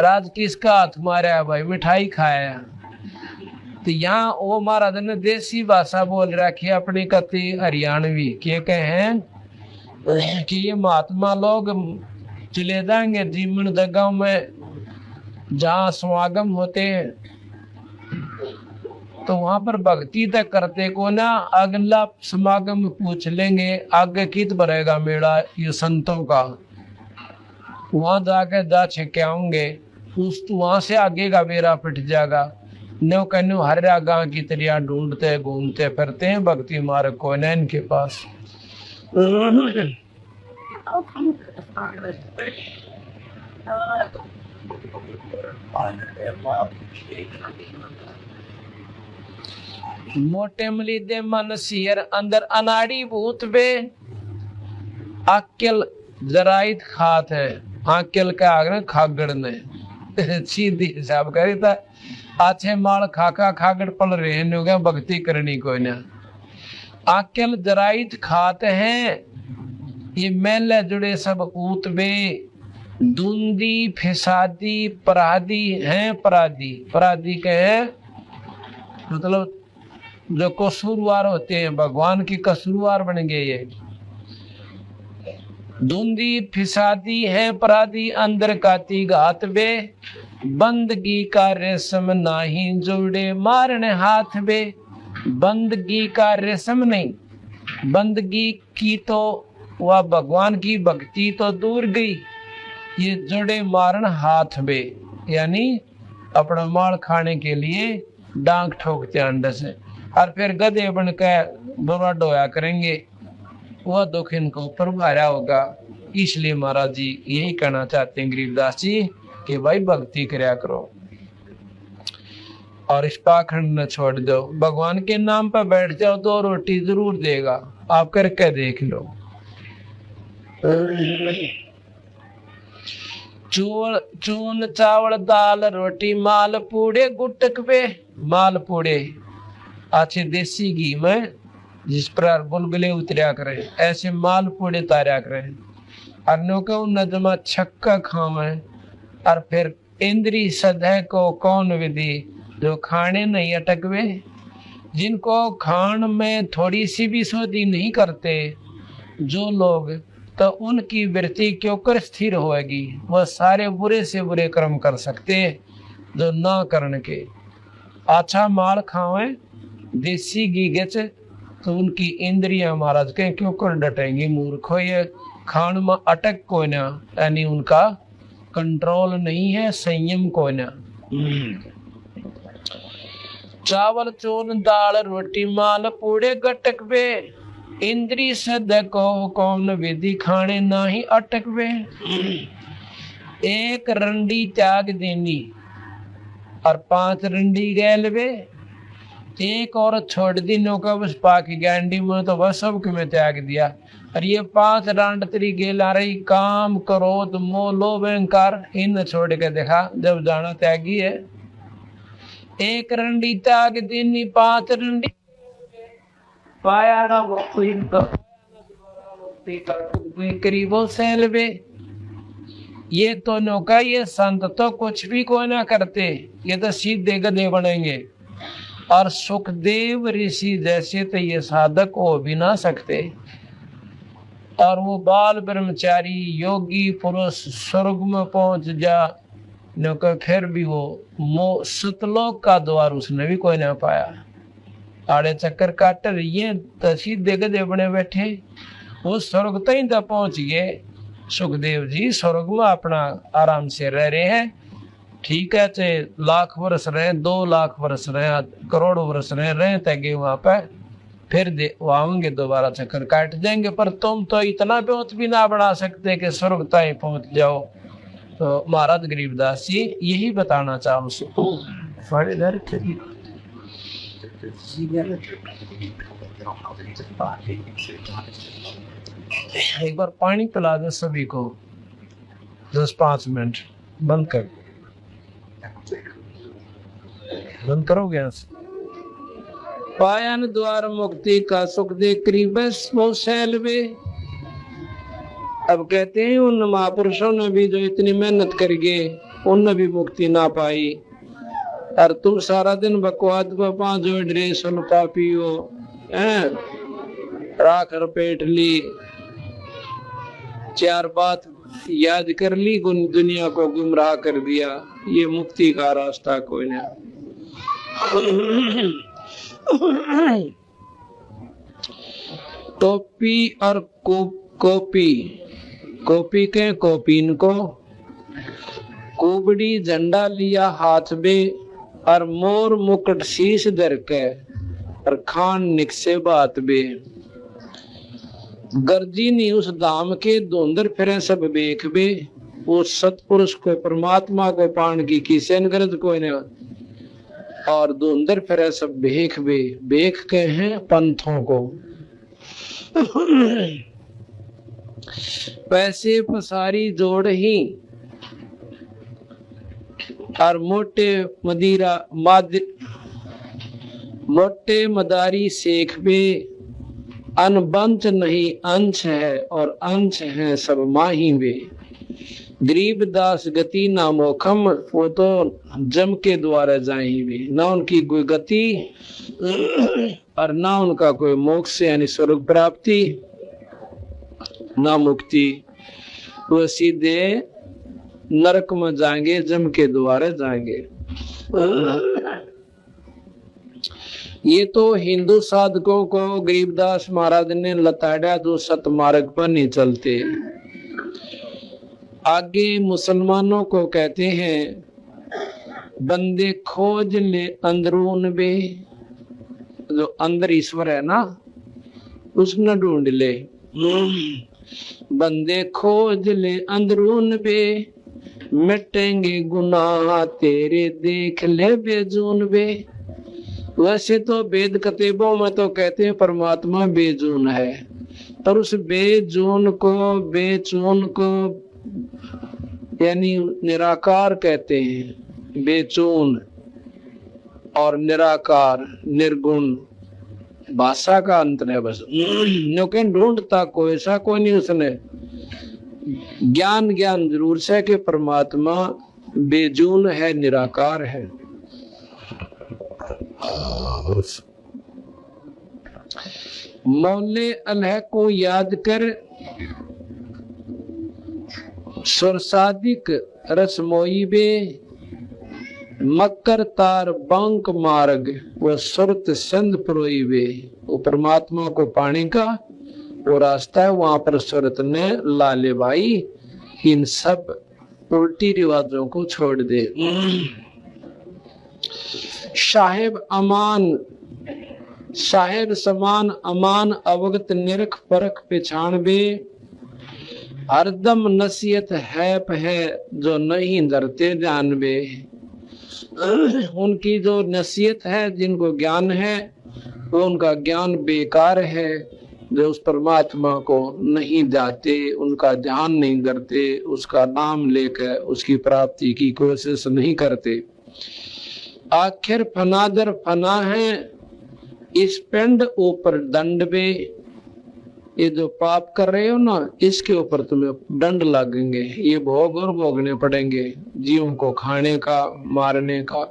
राज किसका हाथ मारा भाई मिठाई खाया तो यहाँ वो महाराज ने देसी भाषा बोल रखी अपनी कति हरियाणवी के कहें कि ये महात्मा लोग चले जाएंगे जीवन जगह में जहाँ समागम होते हैं तो वहां पर भक्ति तक करते को ना अगला समागम पूछ लेंगे आगे कित भरेगा मेला ये संतों का वहां जाके जा छके आऊंगे उस तो वहां से आगे का बेरा पिट जाएगा नो कहने हर गांव की तरिया ढूंढते घूमते फिरते हैं भक्ति मार्ग को न इनके पास मोटे मली दे मन सियर अंदर अनाड़ी भूत बे अक्ल जराइत खात है अक्ल का आगे खागड़ ने सीधी हिसाब करी था आछे माल खाका खागड़ पल रहे ने भक्ति करनी कोई ना अक्ल जराइत खात है ये मेले जुड़े सब ऊत बे धुंदी फिसादी पराधी है पराधी के है मतलब जो कसूरवार होते हैं भगवान की कसूरवार बन गए ये धुंदी फिसादी है पराधी अंदर काती घात बे बंदगी का रेशम नाही जोड़े मारने हाथ बे बंदगी का रेशम नहीं बंदगी की तो वह भगवान की भक्ति तो दूर गई ये जोड़े मारन हाथ बे यानी अपना माल खाने के लिए डांग ठोकते अंडे से और फिर गधे बन कर बुरा डोया करेंगे वह दुख इनको ऊपर भारा होगा इसलिए महाराज जी यही कहना चाहते हैं गरीबदास जी कि भाई भक्ति करया करो और इस पाखंड न छोड़ दो भगवान के नाम पर बैठ जाओ तो रोटी जरूर देगा आप करके देख लो चून चावल दाल रोटी माल पूड़े गुटक पे माल पूड़े अच्छे देसी घी में जिस पर बुलबुले उतरिया करे ऐसे माल पूड़े तारा करे अन्यों को नजमा छक्का खावे और फिर इंद्री सदै को कौन विधि जो खाने नहीं अटकवे जिनको खान में थोड़ी सी भी सोधी नहीं करते जो लोग तो उनकी वृत्ति क्यों कर स्थिर होगी वह सारे बुरे से बुरे कर्म कर सकते जो ना करने के अच्छा माल खावे देसी घी गच तो उनकी इंद्रियां महाराज के क्यों कर डटेंगी मूर्खो ये खान में अटक कोई ना यानी उनका कंट्रोल नहीं है संयम कोई ना चावल चून दाल रोटी माल पूड़े गटक बे इंद्री सद को कौन विधि खाने ना ही अटक बे एक रंडी त्याग देनी और 5 रंडी गैल बे एक औरत छोड़ दी नौका बस पाकी गांडी में तो बस सब में त्याग दिया। और ये 5 डांडतरी गेल आ रही काम क्रोध मोह लोभ अहंकार इन छोड़ के देखा जब जाना त्यागी है। एक रंडी त्याग दीनी 5 रंडी पाया ना वो करीबो सेलवे। ये तो नौका ये संत तो कुछ भी कोई ना करते, ये तो सीधे गधे बनेंगे। और सुखदेव ऋषि जैसे तो ये साधक हो भी ना सकते। और वो बाल ब्रह्मचारी योगी पुरुष स्वर्ग में पहुंच जा नौका, फिर भी वो सतलोक का द्वार उसने भी कोई ना पाया। आड़े चक्कर काट ये तो सीधे गधे बने बैठे। वो स्वर्ग तक तो पहुंच गए सुखदेव जी, स्वर्ग में अपना आराम से रह रहे हैं। ठीक है, चाहे लाख वर्ष रहे 2 लाख वर्ष रहे करोड़ों वर्ष रहे तगे वहां पे फिर आएंगे दोबारा चक्कर काट जाएंगे। पर तुम तो इतना पहुंच भी ना बढ़ा सकते कि स्वर्ग तक पहुंच जाओ। तो महाराज गरीबदास जी यही बताना चाहूँ। एक बार पानी पिला दो सभी को 10-5 मिनट। बंद कर, बंद करोगे? पायन द्वार मुक्ति का सुख दे करीब वो सैलवे। अब कहते हैं उन महापुरुषों ने भी जो इतनी मेहनत कर गए उनने भी मुक्ति ना पाई। और तुम सारा दिन बकवाद में 5 जोड़ रे सुलपा पियो राख रपेट ली, 4 बात याद कर ली, दुनिया को गुमराह कर दिया। ये मुक्ति का रास्ता कोई नहीं। टोपी और कॉपी के कॉपीन को कुबड़ी झंडा लिया हाथ में और मोर मुकुट शीश धर के और खान निकसे बात बे। गर्जी नहीं उस धाम के धुंधर फिरे सब बेख बे। वो सतपुरुष को परमात्मा को पान की किसी गरज कोई नहीं। और धुंधर फिरे सब बेख बे। बेख के हैं पंथों को। पैसे पसारी जोड़ ही और मोटे मदारी सेख बे। अनबंच नहीं अंश है और अंश है सब माही वे। गरीबदास गति ना मोखम, वो तो जम के द्वारा जाएंगे। ना उनकी कोई गति और ना उनका कोई मोक्ष यानी स्वर्ग प्राप्ति ना मुक्ति। वो सीधे नरक में जाएंगे, जम के द्वारा जाएंगे। ये तो हिंदू साधकों को गरीबदास महाराज ने लताड़ा जो सतमार्ग पर नहीं चलते। आगे मुसलमानों को कहते हैं बंदे खोज ले अंदरून बे। जो अंदर ईश्वर है ना उसने ढूंढ ले। बंदे खोज ले अंदरून बे, मिटेंगे गुनाह तेरे देख ले बेजून बे। वैसे तो वेद कतेबों में तो कहते हैं परमात्मा बेजून है, पर उस बेजून को यानी निराकार कहते हैं। बेचून और निराकार निर्गुण भाषा का अंतर है बस। न्यों ढूंढता कोई ऐसा कोई नहीं। उसने ज्ञान जरूर से कि परमात्मा बेजून है, निराकार है। मौले अल्लाह को याद कर सुरसादिक रसमोई बे। मकर तार बंक मार्ग व सुरत संध प्रोई बे। वो परमात्मा को पाने का वो रास्ता है, वहां पर सुरत ने लाले भाई इन सब उल्टी रिवाजों को छोड़ दे। साहेब समान अमान अवगत निरख परख पहचान बे। हरदम नसीहत है जो नहीं डरते जानबे। उनकी जो नसीहत है, जिनको ज्ञान है, वो उनका ज्ञान बेकार है। जो उस परमात्मा को नहीं जाते, उनका ध्यान नहीं करते, उसका नाम लेकर उसकी प्राप्ति की कोशिश नहीं करते, आखिर फनादर फना है। इस पिंड ऊपर दंड बे, ये जो पाप कर रहे हो ना, इसके ऊपर तुम्हें दंड लगेंगे, ये भोग और भोगने पड़ेंगे, जीवों को खाने का, मारने का।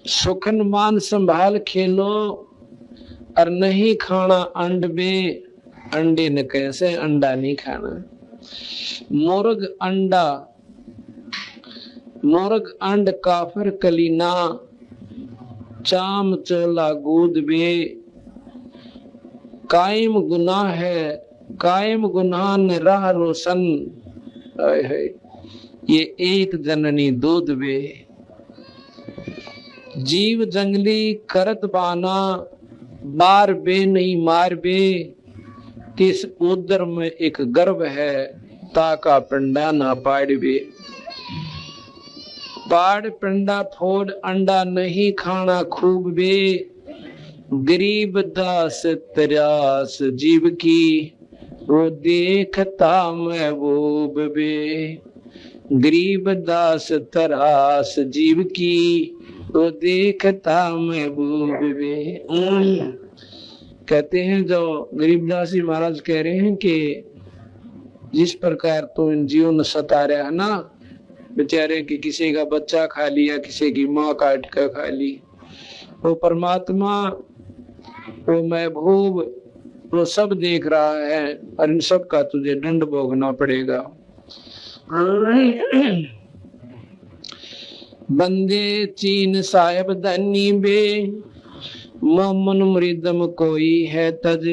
सुखन मान संभाल खेलो, और नहीं खाना अंड बे, अंडे न कैसे, अंडा नहीं खाना। मुर्ग अंडा, मुर्ग अंड काफर कलीना, चाम चोला गूद बे, कायम गुनाह है, कायम गुनाह ने राह रोशन, ये एक जननी दूध बे। जीव जंगली करत बाना, बार बे नहीं मार बे, तिस उदर में एक गर्भ है, ताका पिंडा ना पाड़ बे। पाड़ पिंडा फोड़ अंडा नहीं खाना खूब बे, गरीब दास तरास जीव की, वो देखता महबूब बे। गरीब दास तरास जीव की, वो देखता महबूब बे। कहते हैं, जो गरीबदास जी महाराज कह रहे हैं कि जिस प्रकार तो इन जीवों ने सता रहा है ना, बेचारे कि किसी का बच्चा खा लिया, किसी की माँ काट कर खा ली, वो परमात्मा, वो महबूब, वो सब देख रहा है, और इन सब का तुझे दंड भोगना पड़ेगा। बंदे चीन साहेब धनी बे, मोमन मृदम कोई है तज,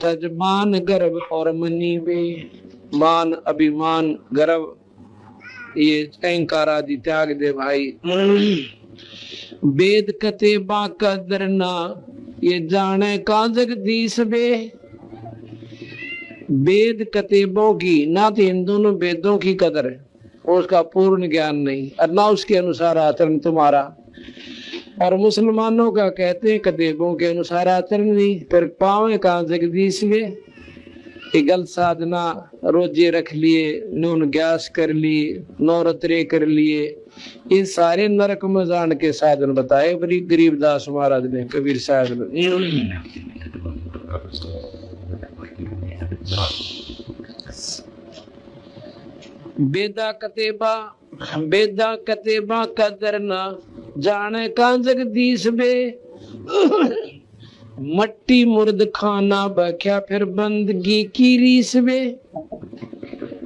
तजमान गर्भ और मनी बे। मान, अभिमान, गर्व, ये अहंकार आदि त्याग दे भाई। वेद कते बाका दरना, ये जाने का जगदीश बे। वेद कतेबों की, ना तो इन दोनों वेदों की कदर है, उसका पूर्ण ज्ञान नहीं, और ना उसके अनुसार आचरण तुम्हारा। और मुसलमानों का कहते हैं कतेबों के अनुसार आचरण नहीं, फिर पावे कहाँ जगदीश में। गलत साधना, रोजे रख लिए, नून ग्यास कर ली, नौरत्रे कर लिए, ये सारे नरक में जान के साधन बताए बड़ी गरीबदास महाराज ने, कबीर साहब ने। बेदा कतेबा, बेदा कतेबा कदर ना, जाने का जगदीश बे। मट्टी मुर्द खाना बख्या, फिर बंदगी की रीस में।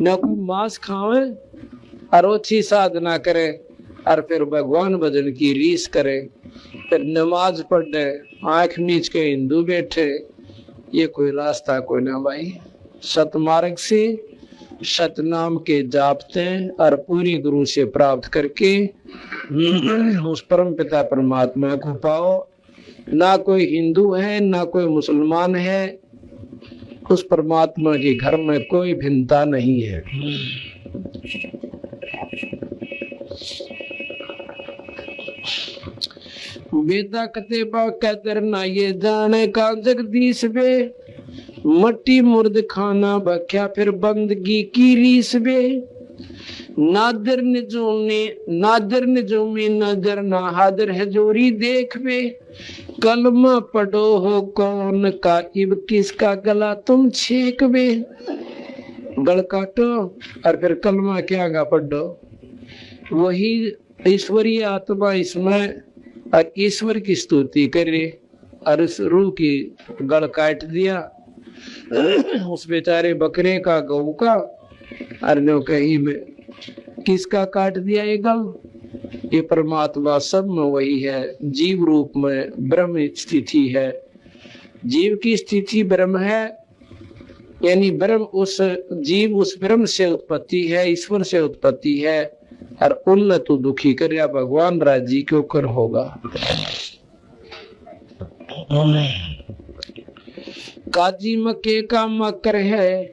न कोई मांस खावे और अच्छी साधना करे, और फिर भगवान भजन की रीस करे, फिर नमाज पढ़े, आंख नीच के हिंदू बैठे, ये कोई रास्ता कोई ना भाई। सतमार्ग से सतनाम के जापते और पूरी गुरु से प्राप्त करके उस परम पिता परमात्मा को पाओ। ना कोई हिंदू है, ना कोई मुसलमान है, उस परमात्मा के घर में कोई भिन्नता नहीं है। वेदा कतेबा कहतर ना, ये जाने का जगदीश बे। मट्टी मुर्द खाना बख्या, फिर बंदगी की रीस बे। नादर निजूमी, नादर निजूमी नजर ना, हादर हजूरी देख बे। कलमा पढ़ो हो कौन का, इब किसका गला तुम छेक बे। गल काटो और फिर कलमा क्या गा पढ़ो। वही ईश्वरीय आत्मा इसमें, और ईश्वर की स्तुति करे, और उस रूह की गल काट दिया, उस बेचारे बकरे का, गऊ का, और जो कहीं में किसका काट दिया ये गल। ये परमात्मा सब में वही है, जीव रूप में ब्रह्म स्थिति है। जीव की स्थिति ब्रह्म है, यानी ब्रह्म उस जीव उस ब्रह्म से उत्पत्ति है, ईश्वर से उत्पत्ति है, और उन तो दुखी कर या भगवान राजी क्यों कर होगा। काजी मक्के का मकर है,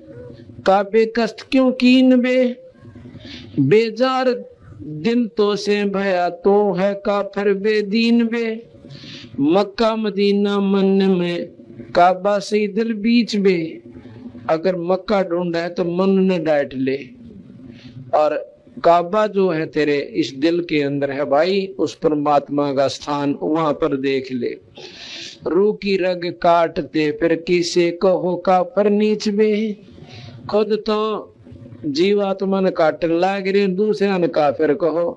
काबे कष्ट क्यों कीन बे, बेजार दिल तो से भया तो है काफिर बेदीन बे। मक्का मदीना मन में काबा से दिल बीच बे, अगर मक्का ढूंढा है तो मन ने डांट ले, और काबा जो है तेरे इस दिल के अंदर है भाई, उस परमात्मा का स्थान वहां पर देख ले। रूह की रग काटते फिर किसे कहो काफिर नीच बे, खुद तो जीवात्मा ने काटन लाग रहे, दूसरे ने काफिर कहो।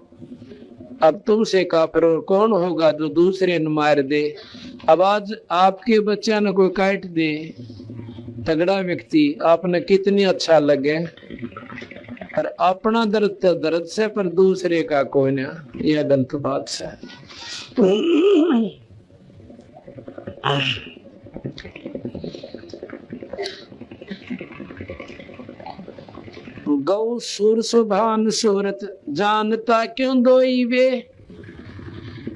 अब तुमसे काफिर और कौन होगा जो दूसरे ने मार दे। अब आज आपके बच्चा ने कोई काट दे, तगड़ा व्यक्ति, आपने कितनी अच्छा लगे, और अपना दर्द तो दर्द से पर दूसरे का कोई ना, यह गलत बात से। गौ सुर सुभान सूरत जानता क्यों दोई वे।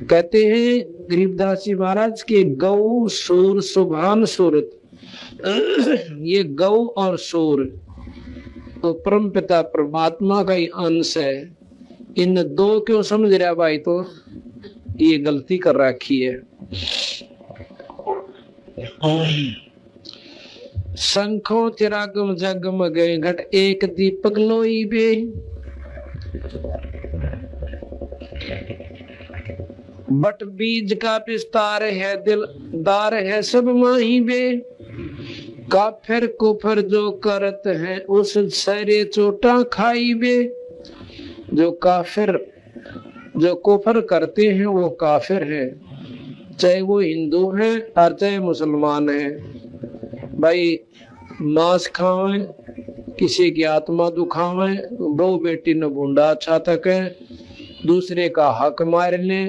कहते हैं गरीबदास जी महाराज के गौ सुर सुभान सूरत, ये गौ और सूर तो परम पिता परमात्मा का ही अंश है। इन दो क्यों समझ रहा भाई, तो ये गलती कर रखी है। शंखों चिरागम जगमग घट एक दीपक लोई बे, बट बीज का विस्तार है दिलदार है सब माही बे। काफिर कुफर जो करत है उस सरे चोटा खाई बे, जो काफिर जो कुफर करते हैं वो काफिर है, चाहे वो हिंदू है और चाहे मुसलमान है। भाई मांस खावे, किसी की आत्मा दुखावे, बहू बेटी ने बूंदा अच्छा तक है, दूसरे का हक मार ले,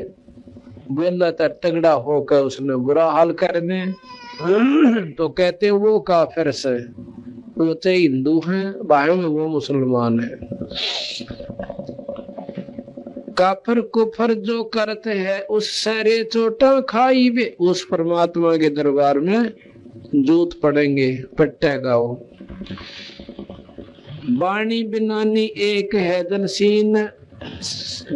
बेला तगड़ा होकर उसने बुरा हाल कर दे, तो कहते हैं वो काफिर से, वो चाहे हिंदू है भाइयों में वो मुसलमान है। काफिर कुफर जो करते हैं उस सरे चोटा खाई वे, उस परमात्मा के दरबार में जूत पड़ेंगे, पट्टे गाओ। वाणी बिनानी एक है जनसीन,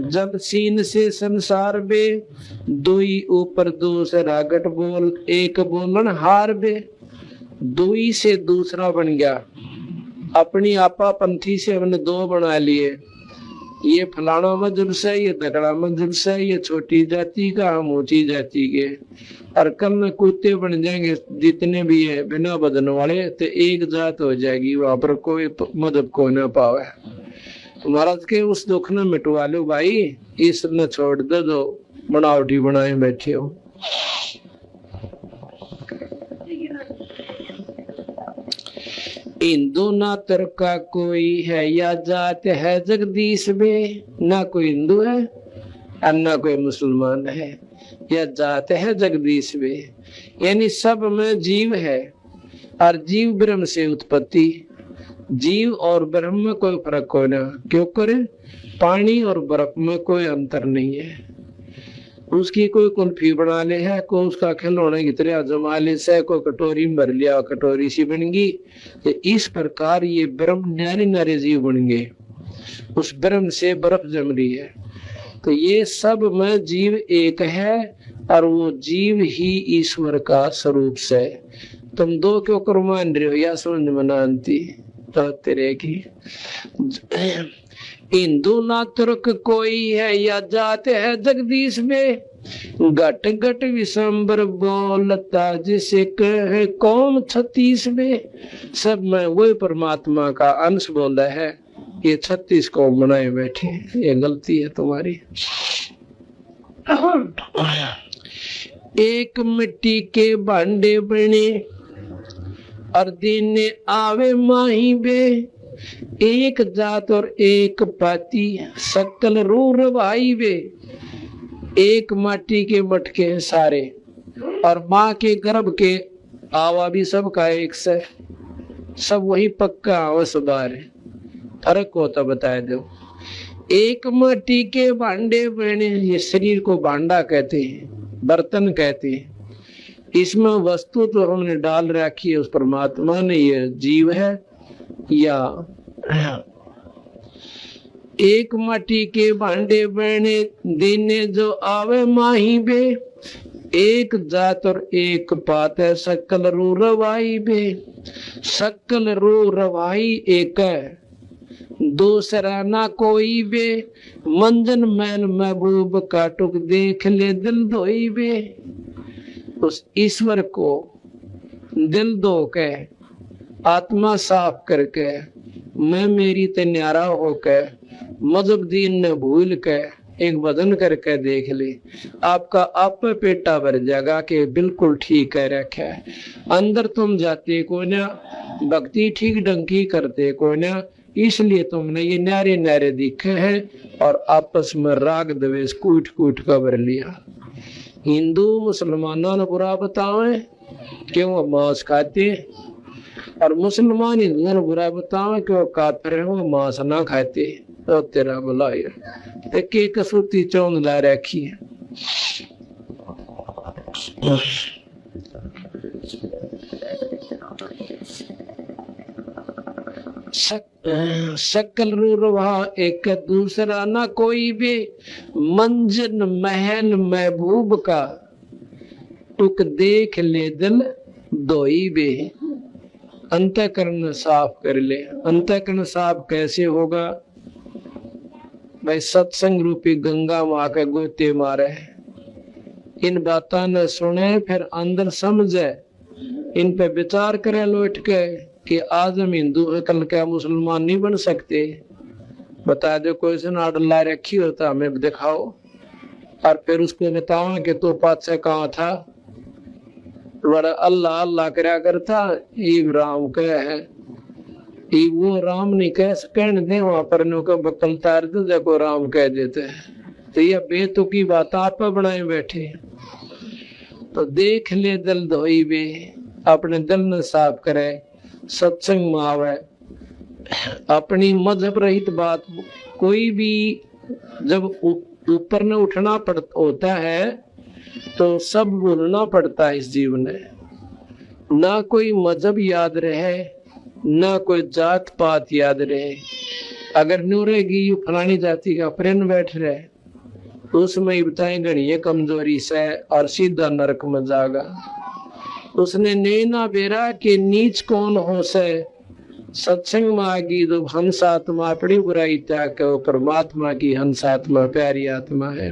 जब सीन से संसार बे, दुई ऊपर दूसरा गट बोल एक बोलन हार बे। दुई से दूसरा बन गया, अपनी आपा पंथी से हमने दो बना लिए, ये फलाना मजहब से, ये तगड़ा मजहब से, ये छोटी जाति का हम ऊंची जाति के, और कल में कुत्ते बन जाएंगे जितने भी है बिना बदन वाले, तो एक जात हो जाएगी, वहां पर कोई मजहब को न पावे। महाराज के उस दुख ने मिटवा लो भाई, इस न छोड़ दे जो बनावटी बनाए बैठे हो। हिंदू ना तर्क का कोई है या जात है जगदीश में, ना कोई हिंदू है और ना कोई मुसलमान है, या जात है जगदीश में, यानी सब में जीव है, और जीव ब्रह्म से उत्पत्ति। जीव और ब्रह्म में कोई फर्क कोई ना, क्यों करे, पानी और बर्फ में कोई अंतर नहीं है। उसकी कोई कुल्फी बना ले है, कोई उसका खिलौने की तरह जमा ले से, कोई कटोरी में भर लिया कटोरी सी बन गई। तो इस प्रकार ये ब्रह्म नारे नारे जीव बन गए, उस ब्रह्म से बर्फ जम रही है। तो ये सब में जीव एक है, और वो जीव ही ईश्वर का स्वरूप से। तुम दो क्यों कर मान रहे हो, या समझ में ना आती तो तेरे की। हिंदू ना तुर्क कोई है या जात है जगदीश में, घट घट विशंबर बोलता जिसे कहे कौम 36 में। सब में वही परमात्मा का अंश बोला है, ये 36 कौम बनाए बैठे, ये गलती है तुम्हारी। एक मिट्टी के भांडे बने और दिन आवे माही बे, एक जात और एक पाती सकल रूर भाई वे। एक माटी के मटके हैं सारे, और माँ के गर्भ के आवा भी सबका एक से, सब वही पक्का आवा सुधार है, फर्क होता बताए दो। एक माटी के भांडे बने, ये शरीर को भांडा कहते हैं, बर्तन कहते हैं। इसमें वस्तु तो हमने डाल रखी है उस परमात्मा ने, ये जीव है, या एक माटी के भांडे बने देने जो आवे माही बे, एक जात और एक पात है सकल रू रवाई बे। सकल रू रवाई एक है, दूसरा ना कोई बे। मंजन मैल महबूब का टुक देख ले दिल धोई बे। उस ईश्वर को दिल धो के, आत्मा साफ करके, मैं मेरी ते न्यारा होके, मजहब दीन ने भूल के एक भजन करके देख ले, आपका आप पेटा भर जाएगा कि बिल्कुल ठीक कह रखा है। अंदर तुम जाते को ना, भक्ति ठीक ढंग की करते को ना, इसलिए तुमने ये न्यारे न्यारे दिखे हैं और आपस में राग द्वेष कूट कूट कर भर लिया। हिंदू मुसलमानों ने बुरा बतावे क्यों वो मांस खाते, और मुसलमान हिंदुओं ने बुरा बतावे कि वो काफिर है, वो मांस ना खाते। तो तेरा भला है के कसूती चौंध ला रखी है। सकल रूरवा एक दूसरा ना कोई भी। मंजन महल महबूब का टुक देख ले दिल दोई बे। अंतःकरण साफ कर ले। अंतःकरण साफ कैसे होगा भाई? सत्संग रूपी गंगा माँ के गोते मारे, इन बातों ने सुने, फिर अंदर समझे, इन पे विचार करे लौट के कि आज हम हिंदू है, कल क्या मुसलमान नहीं बन सकते। बता दो कोई से नाड़ ला रखी होता हमें दिखाओ, और फिर उसको बताओ कि तो पातशाह कहाँ था, बड़ा अल्लाह अल्लाह करा करता, ये राम कह है, ये वो राम नहीं कहने दे वहां पर बकल तार दो देखो राम कह देते हैं। तो ये बेतुकी बात आप बनाए बैठे। तो देख ले दिल धोई बे, अपने दिल ने साफ करे, सत्संग में आवे, अपनी मजहब रहित बात कोई भी जब ऊपर न उठना होता है तो सब बोलना पड़ता है। इस जीवन में ना कोई मजहब याद रहे, ना कोई जात पात याद रहे। अगर न्यू रहेगी फलानी जाति का प्रेम बैठ रहे तो उसमें ही बताएंगे ये कमजोरी से और सीधा नरक में जाएगा। उसने नैना बेरा के नीच कौन हो से, सत्संग में आगी तो हंस आत्मा अपनी बुराई त्याग के परमात्मा की हंस आत्मा प्यारी आत्मा है।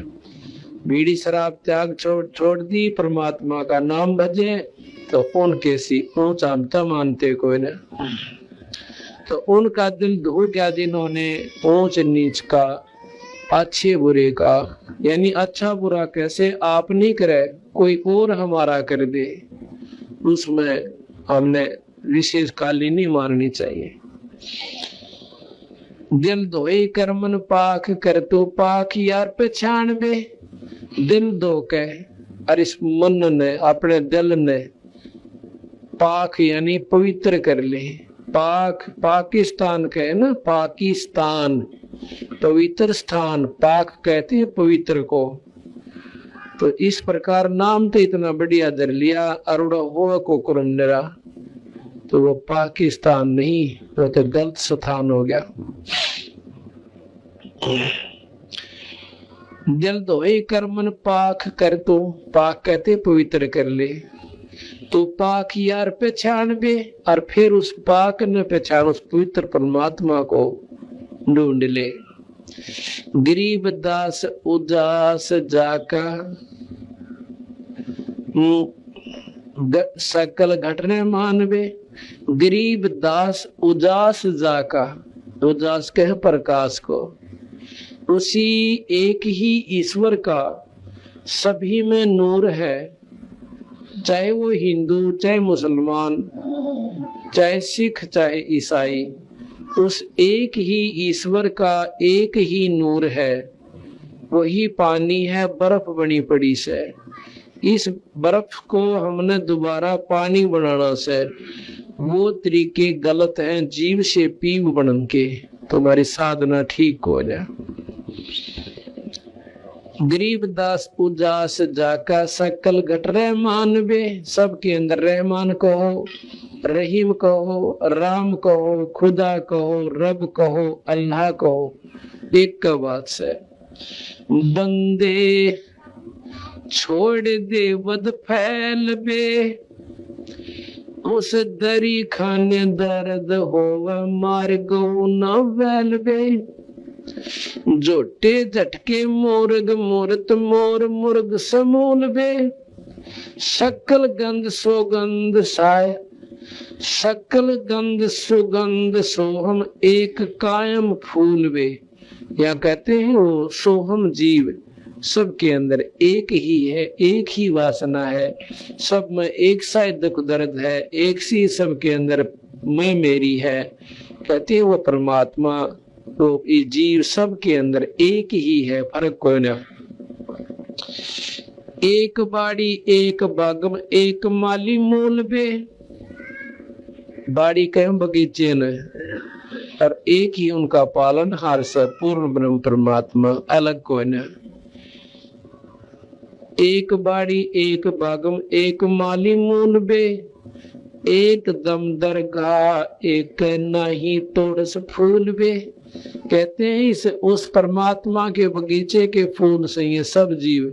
बीड़ी शराब त्याग छोड़ दी, परमात्मा का नाम भजे तो उनके सी ऊंचा मानते कोई न। तो उनका दिल धो गया जिन्होंने ऊंच नीच का, अच्छे बुरे का, यानी अच्छा बुरा कैसे आप नहीं करे कोई और हमारा कर दे, उसमें हमने विशेष काली नहीं मारनी चाहिए। दिल धोए कर मन पाक कर तो पाक यार पहचान बे। दिल धो के और इस मन ने अपने दिल ने पाक यानी पवित्र कर ले। पाक पाकिस्तान के है ना, पाकिस्तान पवित्र स्थान, पाक कहते हैं पवित्र को। तो इस प्रकार नाम तो इतना बढ़िया धर लिया, अरुड़ा हो को कुरंडरा, तो वो पाकिस्तान नहीं, वो तो गलत स्थान हो गया। दिल धोए कर मन पाक कर तो, पाक कहते पवित्र कर ले, तो पाक यार पहचान बे, और फिर उस पाक ने पहचान उस पवित्र परमात्मा को ढूंढ ले। गरीब दास उदास जाका सकल घटने मानवे। गरीब दास उदास जाका, उदास कह प्रकाश को, उसी एक ही ईश्वर का सभी में नूर है। चाहे वो हिंदू, चाहे मुसलमान, चाहे सिख, चाहे ईसाई, उस एक ही ईश्वर का एक ही नूर है। वही पानी है, बर्फ बनी पड़ी से। इस बर्फ को हमने दोबारा पानी बनाना से, वो तरीके गलत हैं। जीव से पीव बन के तुम्हारी साधना ठीक हो जाए। गरीबदास उजास जाका सकल घट रहमान बे। सबके अंदर रहमान कहो, रहीम कहो, राम कहो, खुदा कहो, रब कहो, अल्लाह कहो, एक का बात से बंदे छोड़ दे वद फैल बे। उस दरी खाने दर्द होवे मार गौ न वैल बे। जोटे झटके मोरग मूर्त मोर मुर्ग समूल बे। सकल गंध सुगंध साय, सकल गंध सुगंध सोहम एक कायम फूल बे। या कहते हैं वो सोहम जीव सबके अंदर एक ही है, एक ही वासना है, सब में एक सा दुख दर्द है, एक सी सबके अंदर मैं मेरी है। कहते हैं वो परमात्मा तो ये जीव सबके अंदर एक ही है, फर्क कोई ना। एक बाड़ी एक बागम एक माली मूल बे। बाड़ी कहें बगीचे ने, और एक ही उनका पालन हार से पूर्ण ब्रह्म परमात्मा, अलग कोई ना। एक बाड़ी एक बागम एक माली मूल बे। एक दम दरगाह एक नहीं तोड़स फूल बे। कहते हैं इस उस परमात्मा के बगीचे के फूल से ये सब जीव,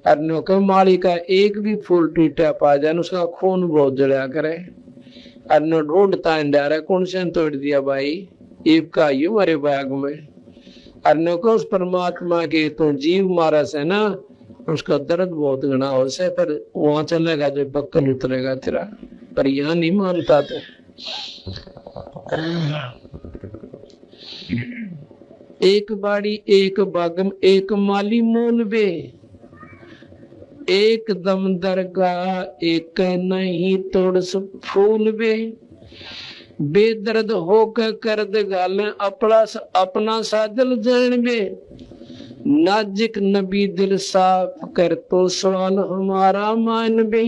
अन्यों के माली का एक भी फूल टूटा पा जाए उसका खून बहुत जड़ा करे। अन्य ढूंढता है कौन से तोड़ दिया भाई, एक का यू हमारे बाग में। अन्यों को उस परमात्मा के तो जीव मारा से ना उसका दर्द बहुत गना हो से, पर वहां चलेगा जो बक्कल उतरेगा तेरा, पर यहाँ नहीं मानता। तो एक बाड़ी एक बागम एक माली मूल बे। एक दम दरगाह एक नहीं तोड़स फूल बे। बेदर्द होकर कर्द गाले अपना साजल जान बे। नाजिक नबी दिल साफ कर तो सवाल हमारा मान बे।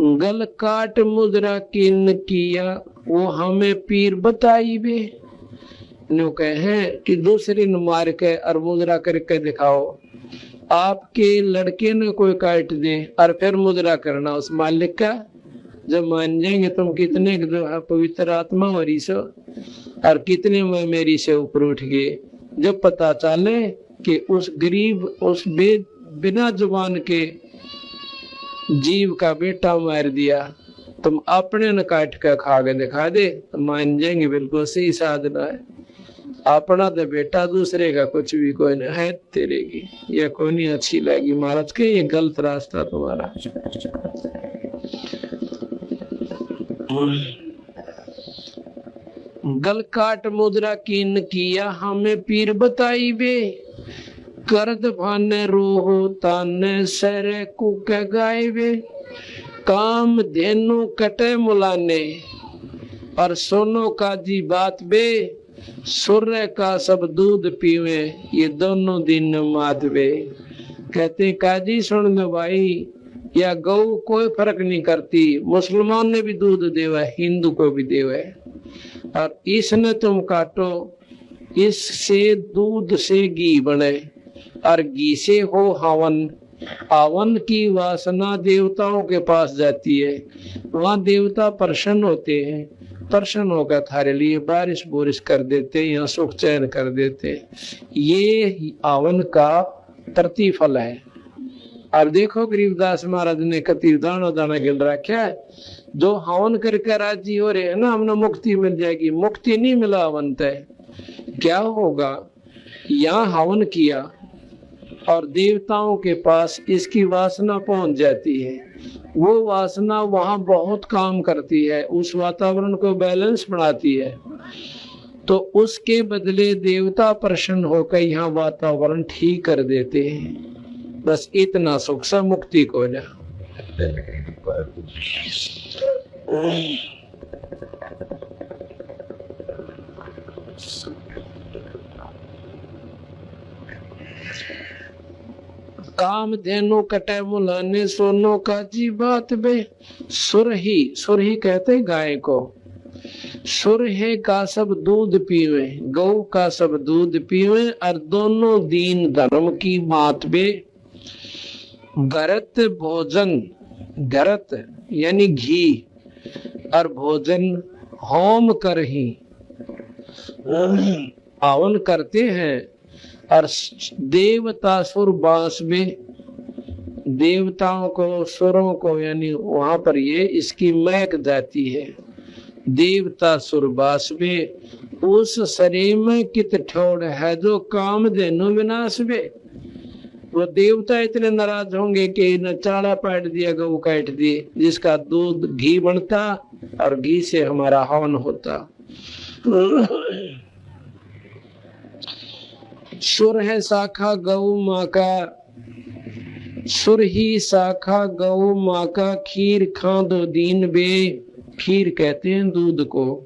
गल काट मुद्रा किन किया वो हमें पीर बताई बे। नो कहे कि दूसरी न मार के और मुद्रा करके दिखाओ। आपके लड़के ने कोई काट दे और फिर मुद्रा करना उस मालिक का, जब मान जाएंगे तुम कितने पवित्र आत्मा हो रही सो और कितने में मेरी से ऊपर उठ गए। जब पता चले कि उस गरीब उस बिना जुबान के जीव का बेटा मार दिया, तुम अपने न काट कर खा के दिखा दे तो मान जाएंगे बिल्कुल सही साधना है। अपना तो बेटा दूसरे का कुछ भी कोई नहीं है तेरे की, ये कोई नहीं अच्छी लगी महाराज के, ये गलत रास्ता तुम्हारा। गल काट मुद्रा कीन किया हमें पीर बताई बे। करद भाने रोहो ताने सरे कुक गाय बे। काम धेनु कटे मुलाने और सोनो का जी बात बे। सूर्य का सब दूध पीवे ये दोनों दिन मात बे। कहते काजी सुन दो भाई, या गौ कोई फर्क नहीं करती, मुसलमान ने भी दूध देवा है, हिंदू को भी देवा है, और इसने तुम काटो, इससे दूध से घी बने और घी से हो हवन। हवन की वासना देवताओं के पास जाती है, वहाँ देवता प्रसन्न होते हैं, प्रसन्न होकर थारे लिए बारिश बोरिश कर देते, यहाँ सुख चैन कर देते। ये हवन का प्रतिफल है। अब देखो गरीबदास महाराज ने कति दाना दाना गिल रखा है। जो हवन करके राजी हो रहे हैं ना, हमने मुक्ति मिल जाएगी, मुक्ति नहीं मिला हवन तय। क्या होगा, यहाँ हवन किया और देवताओं के पास इसकी वासना पहुंच जाती है, वो वासना वहां बहुत काम करती है, उस वातावरण को बैलेंस बनाती है, तो उसके बदले देवता प्रसन्न होकर यहाँ वातावरण ठीक कर देते हैं। बस इतना सुख सा मुक्ति को जा। काम धेनु कटे मुलाने सोनो का जी बात बे। सुरही, सुरही कहते गाय को, सुरहे का सब दूध पीवे, गौ का सब दूध पीवे, और दोनों दीन धर्म की मात बे। घरत भोजन, घरत यानी घी, और भोजन होम कर ही हवन करते हैं। और देवता सुर बांस में, देवताओं को सुरों को यानी वहां पर ये इसकी महक जाती है। देवता सुरबास में उस शरीर में कित ठोड़ है जो काम देनो विनाश में। वो देवता इतने नाराज होंगे कि न चाड़ा पाट दिया, गऊ काट दिए, जिसका दूध घी बनता और घी से हमारा हवन होता। सुर है शाखा गऊ माँ का, सुर ही शाखा गऊ माँ का, खीर खा दो दीन बे। खीर कहते हैं दूध को।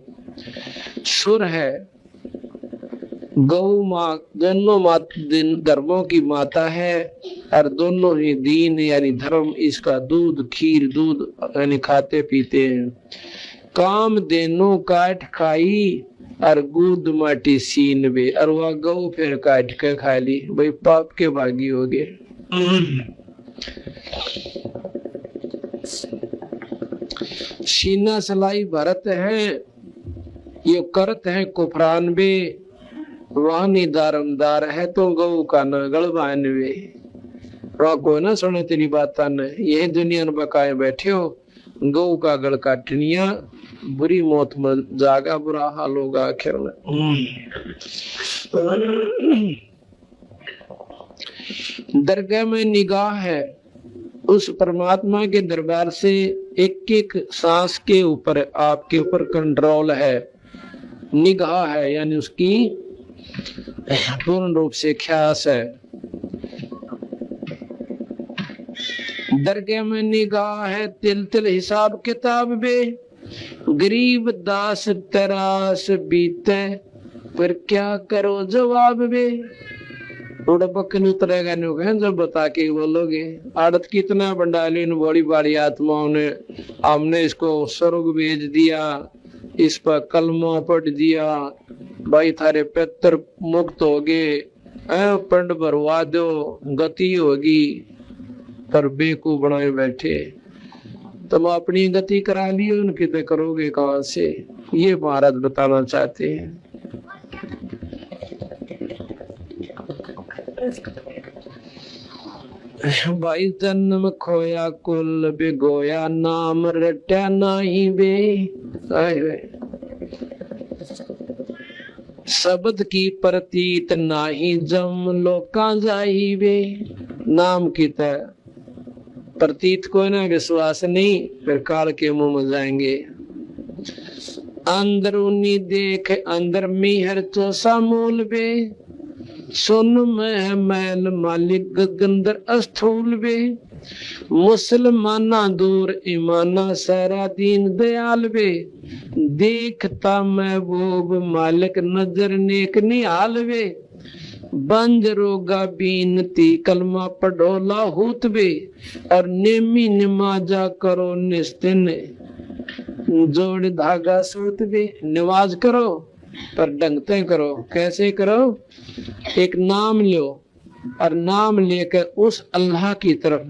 सुर है गौ माँ, दोनों धर्मों की माता है, और दोनों ही दीन यानी धर्म, इसका दूध खीर दूध यानी खाते पीते हैं। काम देनो काट खाई, और गुद माटी सीन बे, और वह गौ फिर काट के खा ली, भाई पाप के भागी हो गए। सीना सलाई भरत है, ये करत है कुफरान बे। वानी दारमदार है तो गौ का न गलबान वे। को ना सुने तेरी बात न, यही दुनिया में बकाए बैठे हो, गौ का गल काटनिया, बुरी मौत में जागा, बुरा हाल होगा आखिर में। दरगाह में निगाह है, उस परमात्मा के दरबार से एक एक सांस के ऊपर आपके ऊपर कंट्रोल है। निगाह है यानी उसकी पूर्ण रूप से ख्यास है। दरगाह में निगाह है, तिल तिल हिसाब किताब बे। गरीब दास तरास बीते, पर क्या करो जवाब बे। उड़बकन उतरेगा नहीं जब बता के बोलोगे। आड़त कितना बंडालीन बड़ी बड़ी आत्माओं ने, हमने इसको स्वर्ग भेज दिया, इस पर कलमा पढ़ दिया, भाई थारे पितर मुक्त हो गए, पंड भरवा दो गति होगी, पर बेकूफ बनाए बैठे। तुम अपनी गति करा ली, उनकी तो करोगे कहां से? ये महाराज बताना चाहते हैं। भाई जन्म खोया कुल बिगोया, नाम रट्या नाही बे। शब्द की प्रतीत नाही जम, लोका जाई बे। नाम की तरह प्रतीत को ना विश्वास नहीं, फिर काल के मुंह में जाएंगे। अंदरूनी देख अंदर मिहर चोसा मूल बे। सुन में मैल मालिक गंदर अस्थूल बे। मुसलमाना दूर ईमाना सारा दीन दयाल बे। देखता महबूब मालिक नजर नेक निहाल बे। बंजरोगा बीनती कलमा पढ़ो लाहूत बे। और नेमी नमाजा करो निस्तिन, जोड़ धागा सूत बे। नमाज करो पर ढंगते करो। कैसे करो? एक नाम लो, और नाम लेकर उस अल्लाह की तरफ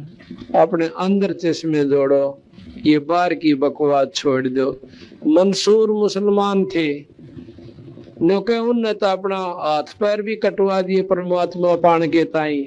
अपने अंदर चश्मे जोड़ो। ये बाहर की बकवास छोड़ दो। मंसूर मुसलमान थे, नौके उनने तो अपना हाथ पैर भी कटवा दिए परमात्मा पान के ताई।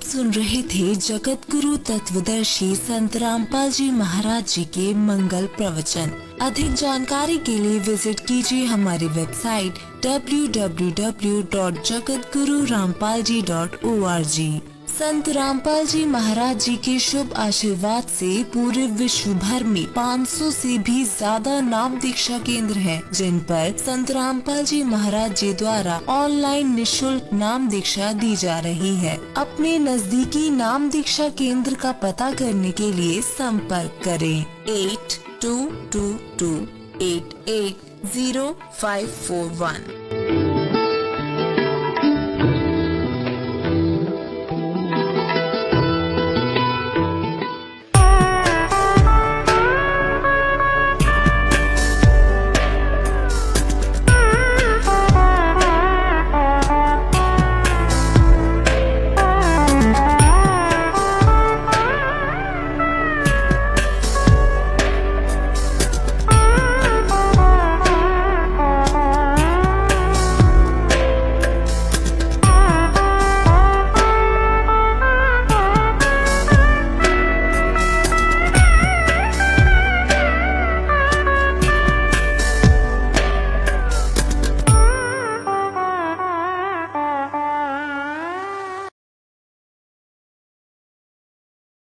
सुन रहे थे जगत गुरु तत्वदर्शी संत रामपाल जी महाराज जी के मंगल प्रवचन। अधिक जानकारी के लिए विजिट कीजिए हमारी वेबसाइट www.jagatgururampalji.org। संत रामपाल जी महाराज जी के शुभ आशीर्वाद से पूरे विश्व भर में 500 से भी ज्यादा नाम दीक्षा केंद्र हैं, जिन पर संत रामपाल जी महाराज जी द्वारा ऑनलाइन निशुल्क नाम दीक्षा दी जा रही है। अपने नजदीकी नाम दीक्षा केंद्र का पता करने के लिए संपर्क करें 8222880541।